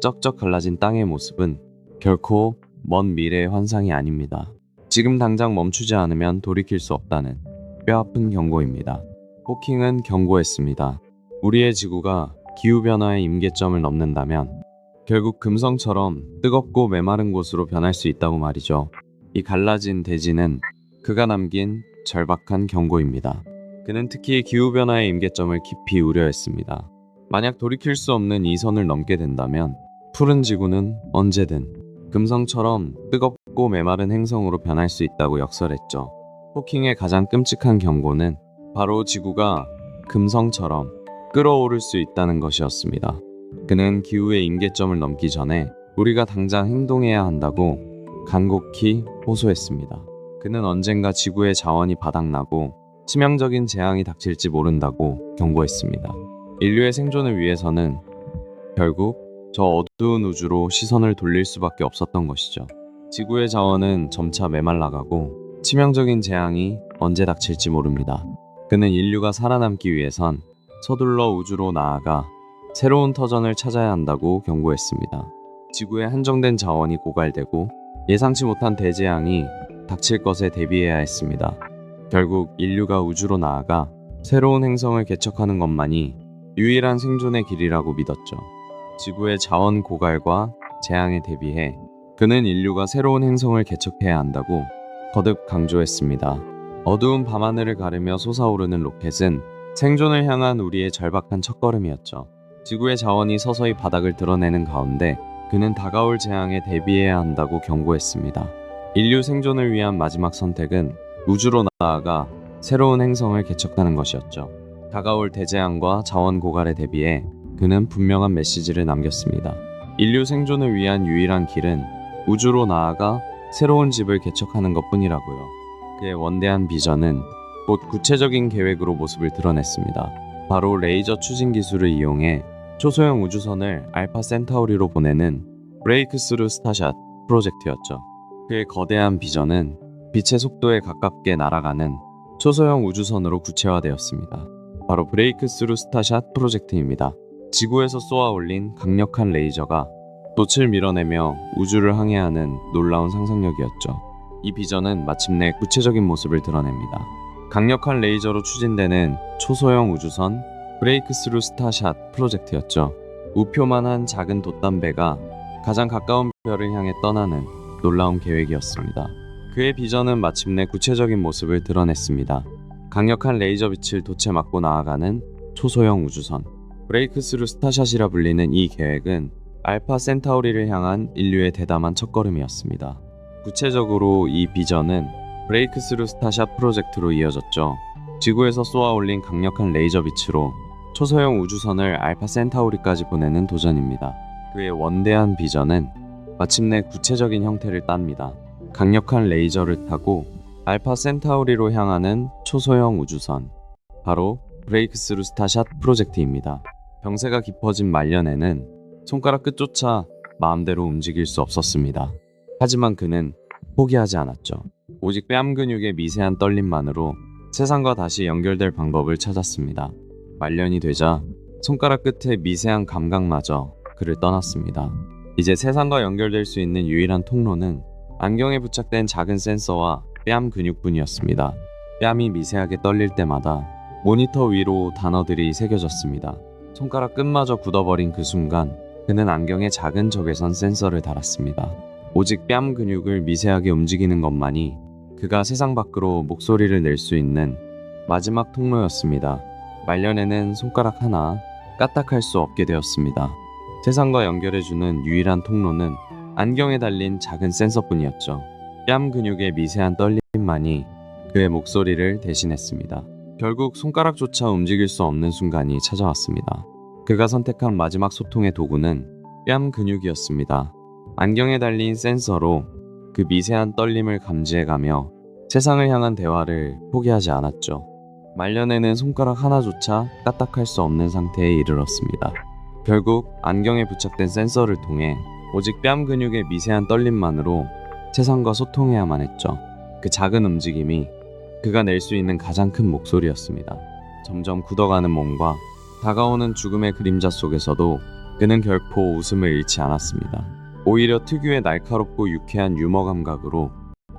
쩍쩍 갈라진 땅의 모습은 결코 먼 미래의 환상이 아닙니다. 지금 당장 멈추지 않으면 돌이킬 수 없다는 뼈아픈 경고입니다. 호킹은 경고했습니다. 우리의 지구가 기후변화의 임계점을 넘는다면 결국 금성처럼 뜨겁고 메마른 곳으로 변할 수 있다고 말이죠. 이 갈라진 대지는 그가 남긴 절박한 경고입니다. 그는 특히 기후변화의 임계점을 깊이 우려했습니다. 만약 돌이킬 수 없는 이 선을 넘게 된다면 푸른 지구는 언제든 금성처럼 뜨겁고 메마른 행성으로 변할 수 있다고 역설했죠. 호킹의 가장 끔찍한 경고는 바로 지구가 금성처럼 끓어오를 수 있다는 것이었습니다. 그는 기후의 임계점을 넘기 전에 우리가 당장 행동해야 한다고 간곡히 호소했습니다. 그는 언젠가 지구의 자원이 바닥나고 치명적인 재앙이 닥칠지 모른다고 경고했습니다. 인류의 생존을 위해서는 결국 저 어두운 우주로 시선을 돌릴 수밖에 없었던 것이죠. 지구의 자원은 점차 메말라가고 치명적인 재앙이 언제 닥칠지 모릅니다. 그는 인류가 살아남기 위해선 서둘러 우주로 나아가 새로운 터전을 찾아야 한다고 경고했습니다. 지구의 한정된 자원이 고갈되고 예상치 못한 대재앙이 닥칠 것에 대비해야 했습니다. 결국 인류가 우주로 나아가 새로운 행성을 개척하는 것만이 유일한 생존의 길이라고 믿었죠. 지구의 자원 고갈과 재앙에 대비해 그는 인류가 새로운 행성을 개척해야 한다고 거듭 강조했습니다. 어두운 밤하늘을 가르며 솟아오르는 로켓은 생존을 향한 우리의 절박한 첫걸음이었죠. 지구의 자원이 서서히 바닥을 드러내는 가운데 그는 다가올 재앙에 대비해야 한다고 경고했습니다. 인류 생존을 위한 마지막 선택은 우주로 나아가 새로운 행성을 개척하는 것이었죠. 다가올 대재앙과 자원 고갈에 대비해 그는 분명한 메시지를 남겼습니다. 인류 생존을 위한 유일한 길은 우주로 나아가 새로운 집을 개척하는 것뿐이라고요. 그의 원대한 비전은 곧 구체적인 계획으로 모습을 드러냈습니다. 바로 레이저 추진 기술을 이용해 초소형 우주선을 알파 센타우리로 보내는 브레이크스루 스타샷 프로젝트였죠. 그의 거대한 비전은 빛의 속도에 가깝게 날아가는 초소형 우주선으로 구체화되었습니다. 바로 브레이크스루 스타샷 프로젝트입니다. 지구에서 쏘아 올린 강력한 레이저가 돛을 밀어내며 우주를 항해하는 놀라운 상상력이었죠. 이 비전은 마침내 구체적인 모습을 드러냅니다. 강력한 레이저로 추진되는 초소형 우주선 브레이크스루 스타샷 프로젝트였죠. 우표만한 작은 돛담배가 가장 가까운 별을 향해 떠나는 놀라운 계획이었습니다. 그의 비전은 마침내 구체적인 모습을 드러냈습니다. 강력한 레이저 빛을 돛에 맞고 나아가는 초소형 우주선 브레이크스루 스타샷이라 불리는 이 계획은 알파 센타우리를 향한 인류의 대담한 첫걸음이었습니다. 구체적으로 이 비전은 브레이크스루 스타샷 프로젝트로 이어졌죠. 지구에서 쏘아 올린 강력한 레이저 빛으로 초소형 우주선을 알파 센타우리까지 보내는 도전입니다. 그의 원대한 비전은 마침내 구체적인 형태를 땁니다. 강력한 레이저를 타고 알파 센타우리로 향하는 초소형 우주선, 바로 브레이크스루 스타샷 프로젝트입니다. 병세가 깊어진 말년에는 손가락 끝조차 마음대로 움직일 수 없었습니다. 하지만 그는 포기하지 않았죠. 오직 뺨 근육의 미세한 떨림만으로 세상과 다시 연결될 방법을 찾았습니다. 말년이 되자 손가락 끝의 미세한 감각마저 그를 떠났습니다. 이제 세상과 연결될 수 있는 유일한 통로는 안경에 부착된 작은 센서와 뺨 근육뿐이었습니다. 뺨이 미세하게 떨릴 때마다 모니터 위로 단어들이 새겨졌습니다. 손가락 끝마저 굳어버린 그 순간 그는 안경에 작은 적외선 센서를 달았습니다. 오직 뺨 근육을 미세하게 움직이는 것만이 그가 세상 밖으로 목소리를 낼 수 있는 마지막 통로였습니다. 말년에는 손가락 하나 까딱할 수 없게 되었습니다. 세상과 연결해주는 유일한 통로는 안경에 달린 작은 센서뿐이었죠. 뺨 근육의 미세한 떨림만이 그의 목소리를 대신했습니다. 결국 손가락조차 움직일 수 없는 순간이 찾아왔습니다. 그가 선택한 마지막 소통의 도구는 뺨 근육이었습니다. 안경에 달린 센서로 그 미세한 떨림을 감지해가며 세상을 향한 대화를 포기하지 않았죠. 말년에는 손가락 하나조차 까딱할 수 없는 상태에 이르렀습니다. 결국 안경에 부착된 센서를 통해 오직 뺨 근육의 미세한 떨림만으로 세상과 소통해야만 했죠. 그 작은 움직임이 그가 낼 수 있는 가장 큰 목소리였습니다. 점점 굳어가는 몸과 다가오는 죽음의 그림자 속에서도 그는 결코 웃음을 잃지 않았습니다. 오히려 특유의 날카롭고 유쾌한 유머 감각으로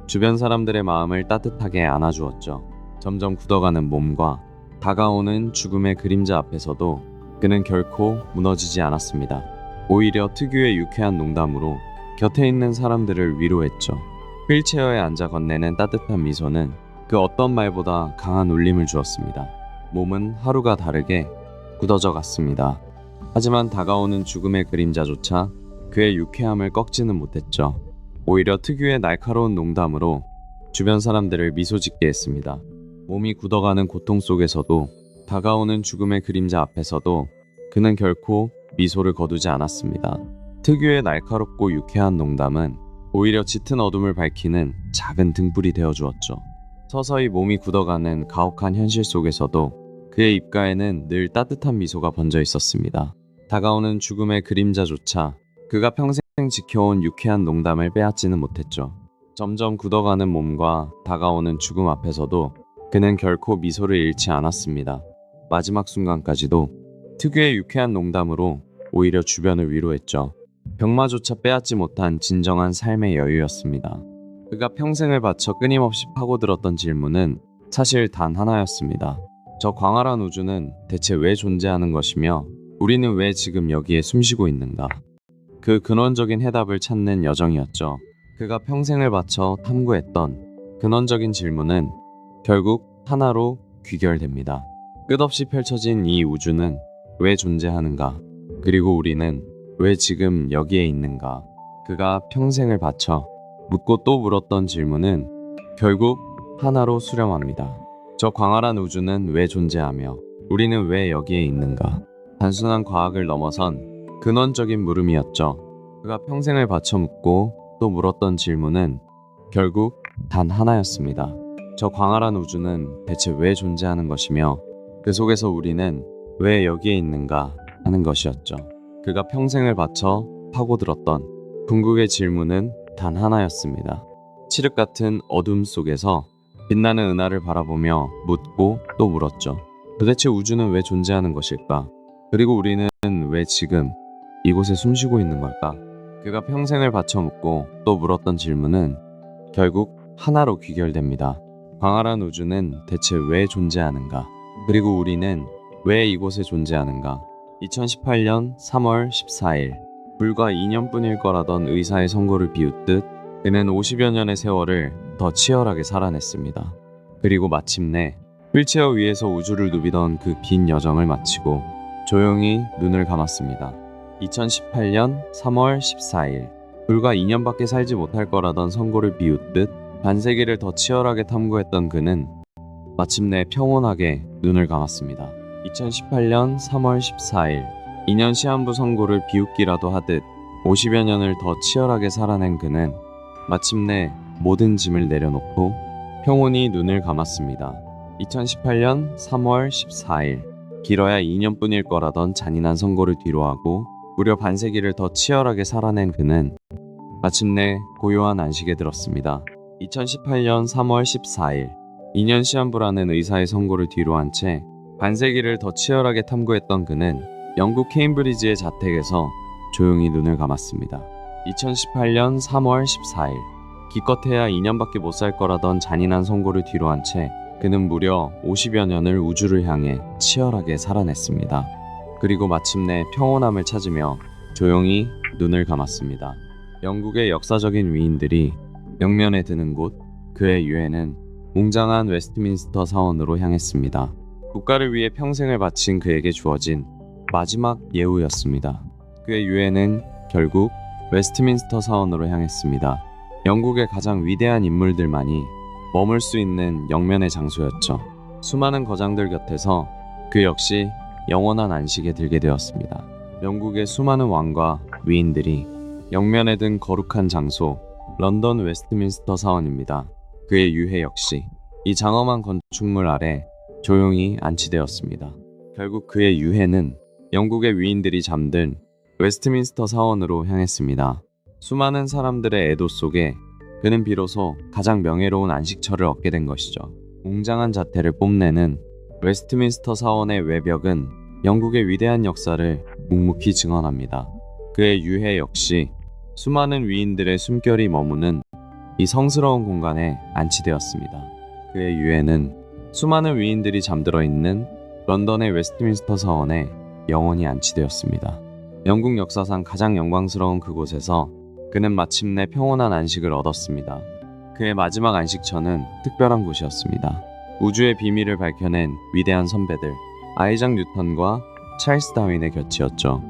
주변 사람들의 마음을 따뜻하게 안아주었죠. 점점 굳어가는 몸과 다가오는 죽음의 그림자 앞에서도 그는 결코 무너지지 않았습니다. 오히려 특유의 유쾌한 농담으로 곁에 있는 사람들을 위로했죠. 휠체어에 앉아 건네는 따뜻한 미소는 그 어떤 말보다 강한 울림을 주었습니다. 몸은 하루가 다르게 굳어져 갔습니다. 하지만 다가오는 죽음의 그림자조차 그의 유쾌함을 꺾지는 못했죠. 오히려 특유의 날카로운 농담으로 주변 사람들을 미소 짓게 했습니다. 몸이 굳어가는 고통 속에서도 다가오는 죽음의 그림자 앞에서도 그는 결코 미소를 거두지 않았습니다. 특유의 날카롭고 유쾌한 농담은 오히려 짙은 어둠을 밝히는 작은 등불이 되어 주었죠. 서서히 몸이 굳어가는 가혹한 현실 속에서도 그의 입가에는 늘 따뜻한 미소가 번져 있었습니다. 다가오는 죽음의 그림자조차 그가 평생 지켜온 유쾌한 농담을 빼앗지는 못했죠. 점점 굳어가는 몸과 다가오는 죽음 앞에서도 그는 결코 미소를 잃지 않았습니다. 마지막 순간까지도 특유의 유쾌한 농담으로 오히려 주변을 위로했죠. 병마조차 빼앗지 못한 진정한 삶의 여유였습니다. 그가 평생을 바쳐 끊임없이 파고들었던 질문은 사실 단 하나였습니다. 저 광활한 우주는 대체 왜 존재하는 것이며 우리는 왜 지금 여기에 숨쉬고 있는가? 그 근원적인 해답을 찾는 여정이었죠. 그가 평생을 바쳐 탐구했던 근원적인 질문은 결국 하나로 귀결됩니다. 끝없이 펼쳐진 이 우주는 왜 존재하는가? 그리고 우리는 왜 지금 여기에 있는가? 그가 평생을 바쳐 묻고 또 물었던 질문은 결국 하나로 수렴합니다. 저 광활한 우주는 왜 존재하며 우리는 왜 여기에 있는가? 단순한 과학을 넘어선 근원적인 물음이었죠. 그가 평생을 바쳐 묻고 또 물었던 질문은 결국 단 하나였습니다. 저 광활한 우주는 대체 왜 존재하는 것이며 그 속에서 우리는 왜 여기에 있는가 하는 것이었죠. 그가 평생을 바쳐 파고들었던 궁극의 질문은 단 하나였습니다. 칠흑 같은 어둠 속에서 빛나는 은하를 바라보며 묻고 또 물었죠. 도대체 우주는 왜 존재하는 것일까? 그리고 우리는 왜 지금 이곳에 숨쉬고 있는 걸까? 그가 평생을 바쳐 묻고 또 물었던 질문은 결국 하나로 귀결됩니다. 광활한 우주는 대체 왜 존재하는가? 그리고 우리는 왜 이곳에 존재하는가? 2018년 3월 14일 불과 2년뿐일 거라던 의사의 선고를 비웃듯 그는 50여 년의 세월을 더 치열하게 살아냈습니다. 그리고 마침내 휠체어 위에서 우주를 누비던 그 긴 여정을 마치고 조용히 눈을 감았습니다. 2018년 3월 14일 불과 2년밖에 살지 못할 거라던 선고를 비웃듯 반세기를 더 치열하게 탐구했던 그는 마침내 평온하게 눈을 감았습니다. 2018년 3월 14일 2년 시한부 선고를 비웃기라도 하듯 50여 년을 더 치열하게 살아낸 그는 마침내 모든 짐을 내려놓고 평온히 눈을 감았습니다. 2018년 3월 14일 길어야 2년뿐일 거라던 잔인한 선고를 뒤로하고 무려 반세기를 더 치열하게 살아낸 그는 마침내 고요한 안식에 들었습니다. 2018년 3월 14일 2년 시한부라는 의사의 선고를 뒤로한 채 반세기를 더 치열하게 탐구했던 그는 영국 케임브리지의 자택에서 조용히 눈을 감았습니다. 2018년 3월 14일 기껏해야 2년밖에 못 살 거라던 잔인한 선고를 뒤로한 채 그는 무려 50여 년을 우주를 향해 치열하게 살아냈습니다. 그리고 마침내 평온함을 찾으며 조용히 눈을 감았습니다. 영국의 역사적인 위인들이 영면에 드는 곳, 그의 유해는 웅장한 웨스트민스터 사원으로 향했습니다. 국가를 위해 평생을 바친 그에게 주어진 마지막 예우였습니다. 그의 유해는 결국 웨스트민스터 사원으로 향했습니다. 영국의 가장 위대한 인물들만이 머물 수 있는 영면의 장소였죠. 수많은 거장들 곁에서 그 역시 영원한 안식에 들게 되었습니다. 영국의 수많은 왕과 위인들이 영면에 든 거룩한 장소 런던 웨스트민스터 사원입니다. 그의 유해 역시 이 장엄한 건축물 아래 조용히 안치되었습니다. 결국 그의 유해는 영국의 위인들이 잠든 웨스트민스터 사원으로 향했습니다. 수많은 사람들의 애도 속에 그는 비로소 가장 명예로운 안식처를 얻게 된 것이죠. 웅장한 자태를 뽐내는 웨스트민스터 사원의 외벽은 영국의 위대한 역사를 묵묵히 증언합니다. 그의 유해 역시 수많은 위인들의 숨결이 머무는 이 성스러운 공간에 안치되었습니다. 그의 유해는 수많은 위인들이 잠들어 있는 런던의 웨스트민스터 사원에 영원히 안치되었습니다. 영국 역사상 가장 영광스러운 그곳에서 그는 마침내 평온한 안식을 얻었습니다. 그의 마지막 안식처는 특별한 곳이었습니다. 우주의 비밀을 밝혀낸 위대한 선배들 아이작 뉴턴과 찰스 다윈의 곁이었죠.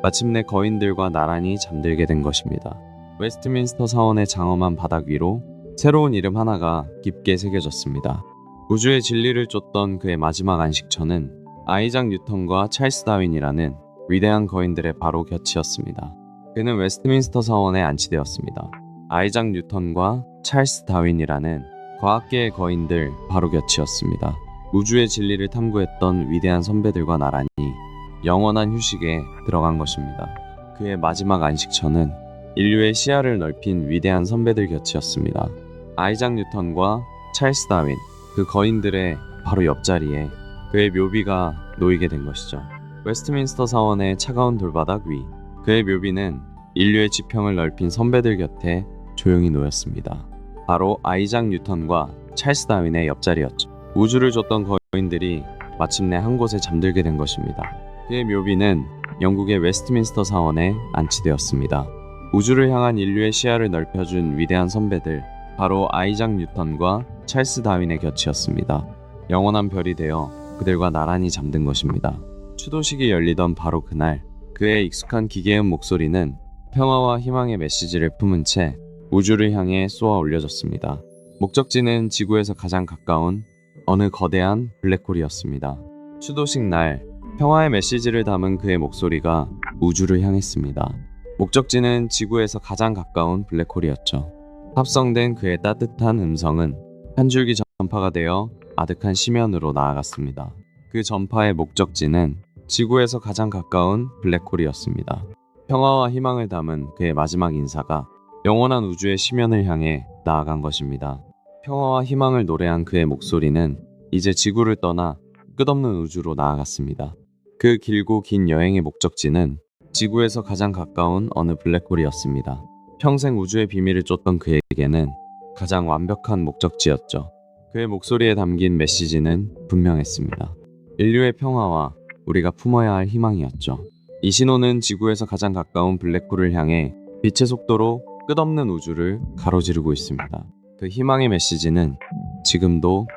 마침내 거인들과 나란히 잠들게 된 것입니다. 웨스트민스터 사원의 장엄한 바닥 위로 새로운 이름 하나가 깊게 새겨졌습니다. 우주의 진리를 쫓던 그의 마지막 안식처는 아이작 뉴턴과 찰스 다윈이라는 위대한 거인들의 바로 곁이었습니다. 그는 웨스트민스터 사원에 안치되었습니다. 아이작 뉴턴과 찰스 다윈이라는 과학계의 거인들 바로 곁이었습니다. 우주의 진리를 탐구했던 위대한 선배들과 나란히 영원한 휴식에 들어간 것입니다. 그의 마지막 안식처는 인류의 시야를 넓힌 위대한 선배들 곁이었습니다. 아이작 뉴턴과 찰스 다윈, 그 거인들의 바로 옆자리에 그의 묘비가 놓이게 된 것이죠. 웨스트민스터 사원의 차가운 돌바닥 위, 그의 묘비는 인류의 지평을 넓힌 선배들 곁에 조용히 놓였습니다. 바로 아이작 뉴턴과 찰스 다윈의 옆자리였죠. 우주를 줬던 거인들이 마침내 한 곳에 잠들게 된 것입니다. 그의 묘비는 영국의 웨스트민스터 사원에 안치되었습니다. 우주를 향한 인류의 시야를 넓혀준 위대한 선배들, 바로 아이작 뉴턴과 찰스 다윈의 곁이었습니다. 영원한 별이 되어 그들과 나란히 잠든 것입니다. 추도식이 열리던 바로 그날, 그의 익숙한 기계음 목소리는 평화와 희망의 메시지를 품은 채 우주를 향해 쏘아 올려졌습니다. 목적지는 지구에서 가장 가까운 어느 거대한 블랙홀이었습니다. 추도식 날, 평화의 메시지를 담은 그의 목소리가 우주를 향했습니다. 목적지는 지구에서 가장 가까운 블랙홀이었죠. 합성된 그의 따뜻한 음성은 한 줄기 전파가 되어 아득한 심연으로 나아갔습니다. 그 전파의 목적지는 지구에서 가장 가까운 블랙홀이었습니다. 평화와 희망을 담은 그의 마지막 인사가 영원한 우주의 심연을 향해 나아간 것입니다. 평화와 희망을 노래한 그의 목소리는 이제 지구를 떠나 끝없는 우주로 나아갔습니다. 그 길고 긴 여행의 목적지는 지구에서 가장 가까운 어느 블랙홀이었습니다. 평생 우주의 비밀을 쫓던 그에게는 가장 완벽한 목적지였죠. 그의 목소리에 담긴 메시지는 분명했습니다. 인류의 평화와 우리가 품어야 할 희망이었죠. 이 신호는 지구에서 가장 가까운 블랙홀을 향해 빛의 속도로 끝없는 우주를 가로지르고 있습니다. 그 희망의 메시지는 지금도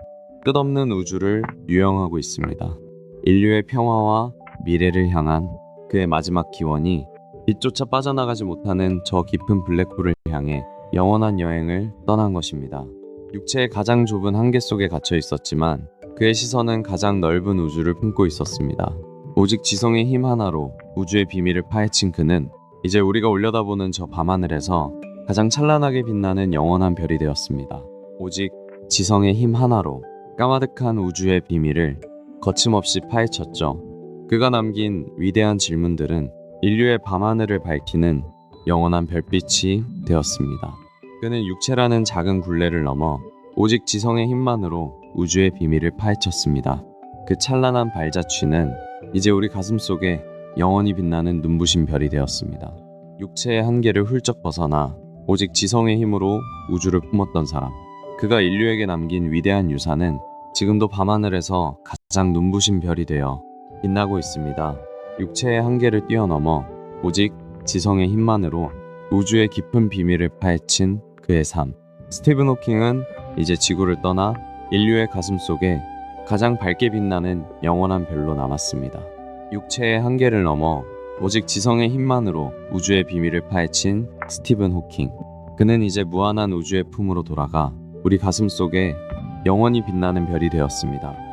끝없는 우주를 유영하고 있습니다. 인류의 평화와 미래를 향한 그의 마지막 기원이 빛조차 빠져나가지 못하는 저 깊은 블랙홀을 향해 영원한 여행을 떠난 것입니다. 육체의 가장 좁은 한계 속에 갇혀 있었지만 그의 시선은 가장 넓은 우주를 품고 있었습니다. 오직 지성의 힘 하나로 우주의 비밀을 파헤친 그는 이제 우리가 올려다보는 저 밤하늘에서 가장 찬란하게 빛나는 영원한 별이 되었습니다. 오직 지성의 힘 하나로 까마득한 우주의 비밀을 거침없이 파헤쳤죠. 그가 남긴 위대한 질문들은 인류의 밤하늘을 밝히는 영원한 별빛이 되었습니다. 그는 육체라는 작은 굴레를 넘어 오직 지성의 힘만으로 우주의 비밀을 파헤쳤습니다. 그 찬란한 발자취는 이제 우리 가슴 속에 영원히 빛나는 눈부신 별이 되었습니다. 육체의 한계를 훌쩍 벗어나 오직 지성의 힘으로 우주를 품었던 사람. 그가 인류에게 남긴 위대한 유산은 지금도 밤하늘에서 가장 눈부신 별이 되어 빛나고 있습니다. 육체의 한계를 뛰어넘어 오직 지성의 힘만으로 우주의 깊은 비밀을 파헤친 그의 삶. 스티븐 호킹은 이제 지구를 떠나 인류의 가슴 속에 가장 밝게 빛나는 영원한 별로 남았습니다. 육체의 한계를 넘어 오직 지성의 힘만으로 우주의 비밀을 파헤친 스티븐 호킹. 그는 이제 무한한 우주의 품으로 돌아가 우리 가슴 속에 영원히 빛나는 별이 되었습니다.